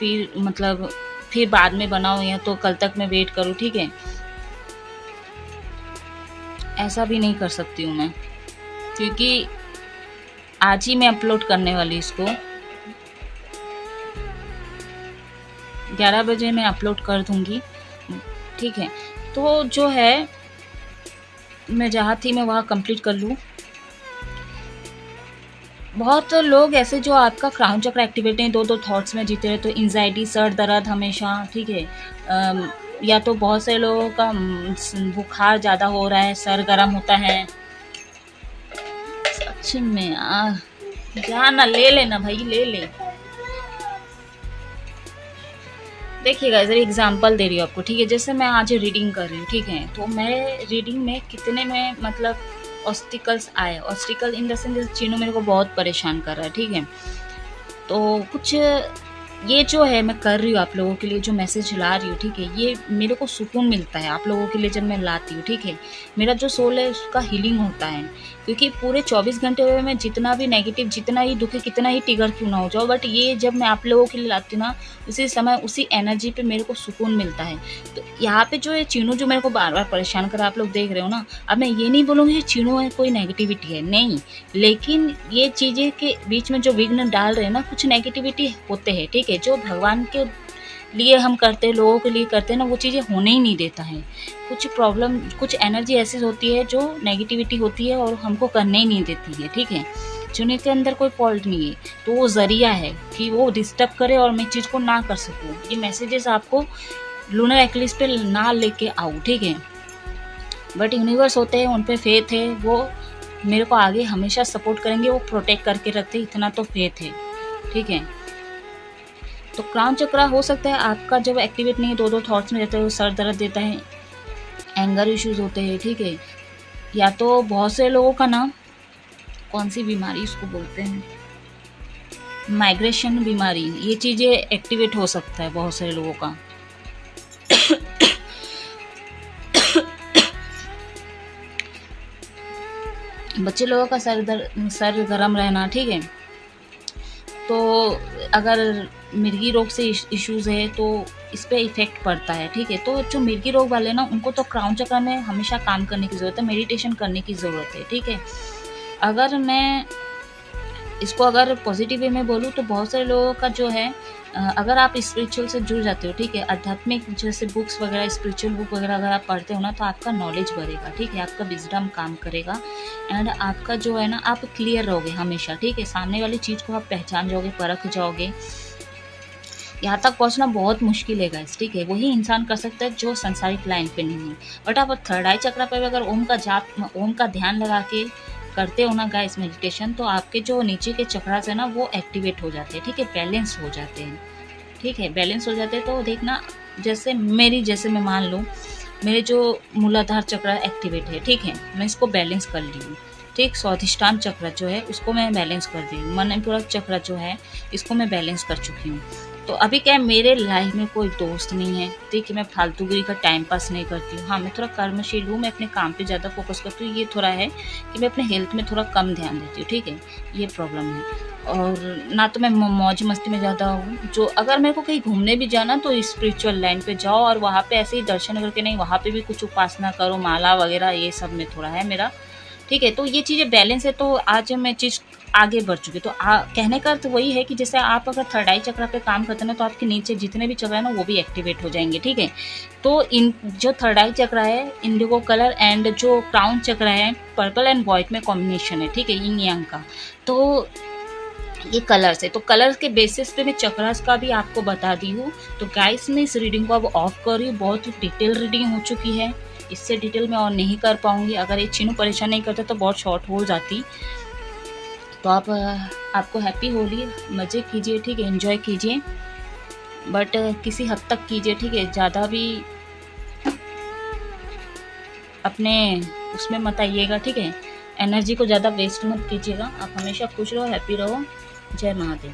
फिर बाद में बनाऊँ, या तो कल तक मैं वेट करूँ, ठीक है। ऐसा भी नहीं कर सकती हूँ मैं, क्योंकि आज ही मैं अपलोड करने वाली इसको, 11 बजे मैं अपलोड कर दूँगी, ठीक है। तो जो है मैं जहाँ थी मैं वहाँ कंप्लीट कर लूँ। बहुत लोग ऐसे जो आपका क्राउन चक्र एक्टिवेट है, दो थॉट्स में जीते रहे, तो एंजाइटी, सर दर्द हमेशा, ठीक है, या तो बहुत से लोगों का बुखार ज़्यादा हो रहा है, सर गर्म होता है, सच में जाना ले लेना भाई, ले ले। देखिएगा, इधर एग्जांपल दे रही हूँ आपको, ठीक है। जैसे मैं आज रीडिंग कर रही हूँ, ठीक है, तो मैं रीडिंग में कितने में मतलब ऑब्स्टिकल्स आए, ऑब्स्टिकल इन द सेंस चीनों मेरे को बहुत परेशान कर रहा है, ठीक है। तो कुछ ये जो है मैं कर रही हूँ आप लोगों के लिए, जो मैसेज ला रही हूँ, ठीक है, ये मेरे को सुकून मिलता है आप लोगों के लिए जब मैं लाती हूँ, ठीक है। मेरा जो सोल है उसका हीलिंग होता है, क्योंकि पूरे 24 घंटे में मैं जितना भी नेगेटिव, जितना ही दुखी, कितना ही टिगर क्यों ना हो जाओ, बट ये जब मैं आप लोगों के लिए लाती हूँ ना, उसी समय उसी एनर्जी पे मेरे को सुकून मिलता है। तो यहाँ पे जो है चीनू जो मेरे को बार बार परेशान कर, आप लोग देख रहे हो ना। अब मैं ये नहीं बोलूँगी कि चीनू है कोई नेगेटिविटी है, नहीं, लेकिन ये चीज़ें के बीच में जो विघ्न डाल रहे हैं ना, कुछ नेगेटिविटी होते हैं, ठीक है, जो भगवान के लिए हम करते हैं, लोगों के लिए करते हैं ना, वो चीज़ें होने ही नहीं देता है। कुछ प्रॉब्लम, कुछ एनर्जी ऐसी होती है जो नेगेटिविटी होती है और हमको करने ही नहीं देती है, ठीक है। चुने के अंदर कोई फॉल्ट नहीं है, तो वो ज़रिया है कि वो डिस्टर्ब करे और मैं चीज़ को ना कर सकूँ। ये मैसेजेस आपको लूनर एक्लिप्स पे ना लेके आओ, ठीक है। बट यूनिवर्स होते हैं, उन पे फेथ है, वो मेरे को आगे हमेशा सपोर्ट करेंगे, वो प्रोटेक्ट करके रखते हैं, इतना तो फेथ है, ठीक है। तो क्राउन चक्रा हो सकता है आपका जब एक्टिवेट नहीं है, दो थॉट्स में रहता है, वो सर दर्द देता है, एंगर इश्यूज होते हैं, ठीक है। या तो बहुत से लोगों का ना, कौन सी बीमारी इसको बोलते हैं, माइग्रेशन बीमारी, ये चीज़ें एक्टिवेट हो सकता है बहुत सारे लोगों का। बच्चे लोगों का सर गर्म रहना, ठीक है। तो अगर मिर्गी रोग से इश्यूज है तो इस पे इफ़ेक्ट पड़ता है, ठीक है। तो जो मिर्गी रोग वाले ना, उनको तो क्राउन चक्र में हमेशा काम करने की ज़रूरत है, मेडिटेशन करने की ज़रूरत है, ठीक है। अगर मैं इसको अगर पॉजिटिव वे में बोलूँ तो बहुत सारे लोगों का जो है, अगर आप स्पिरिचुअल से जुड़ जाते हो, ठीक है, आध्यात्मिक जैसे बुक्स वगैरह, स्पिरिचुअल बुक वगैरह अगर आप पढ़ते हो ना, तो आपका नॉलेज बढ़ेगा, ठीक है, आपका विजडम काम करेगा एंड आपका जो है ना, आप क्लियर रहोगे हमेशा, ठीक है। सामने वाली चीज़ को आप पहचान जाओगे, परख जाओगे। यहाँ तक पहुँचना बहुत मुश्किल है गाइस, ठीक है, वही इंसान कर सकता है जो संसारिक लाइन पे नहीं है। बट आप थर्ड आई चक्र पे अगर ओम का ध्यान लगा के करते हो ना गाइस मेडिटेशन, तो आपके जो नीचे के चक्रास है ना, वो एक्टिवेट हो जाते हैं, ठीक है, बैलेंस हो जाते हैं, ठीक है, बैलेंस हो जाते हैं। तो देखना, जैसे मैं मान लूँ मेरे जो मूलाधार चक्र एक्टिवेट है, ठीक है, मैं इसको बैलेंस कर ली हूँ, ठीक। स्वाधिष्ठान चक्र जो है उसको मैं बैलेंस कर दी हूँ, मनपूरक चक्र जो है इसको मैं बैलेंस कर चुकी हूँ। तो अभी क्या है, मेरे लाइफ में कोई दोस्त नहीं है, ठीक है, मैं फालतूगिरी का टाइम पास नहीं करती हूँ। हाँ, मैं थोड़ा कर्मशील हूँ, मैं अपने काम पे ज़्यादा फोकस करती हूँ। ये थोड़ा है कि मैं अपने हेल्थ में थोड़ा कम ध्यान देती हूँ, ठीक है, ये प्रॉब्लम है। और ना तो मैं मौज मस्ती में ज़्यादा हूँ। जो अगर मेरे को कहीं घूमने भी जाना तो स्पिरिचुअल लाइन पे जाओ और वहाँ पे ऐसे ही दर्शन करके नहीं, वहाँ पे भी कुछ उपासना करो, माला वगैरह, ये सब में थोड़ा है मेरा, ठीक है। तो ये चीज़ें बैलेंस है, तो आज मैं चीज़ आगे बढ़ चुकी। तो कहने का अर्थ वही है कि जैसे आप अगर थर्ड आई चक्र पे काम करते हैं ना, तो आपके नीचे जितने भी चक्र है ना, वो भी एक्टिवेट हो जाएंगे, ठीक है। तो इन जो थर्ड आई चक्र है, इंडिगो कलर, एंड जो क्राउन चक्र है, पर्पल एंड व्हाइट में कॉम्बिनेशन है, ठीक है, यिन यांग का। तो ये कलर्स है, तो कलर्स के बेसिस पे मैं चक्रास का भी आपको बता दी हूँ। तो गाइस, मैं इस रीडिंग को अब ऑफ कर रही हूँ, बहुत डिटेल रीडिंग हो चुकी है, इससे डिटेल में और नहीं कर पाऊंगी। अगर ये चीनू परेशान नहीं करता तो बहुत शॉर्ट हो जाती। तो आपको हैप्पी होली, मज़े कीजिए, ठीक है, एंजॉय कीजिए, बट किसी हद तक कीजिए, ठीक है, ज़्यादा भी अपने उसमें मत आइएगा, ठीक है, एनर्जी को ज़्यादा वेस्ट मत कीजिएगा। आप हमेशा खुश रहो, हैप्पी रहो। जय महादेव।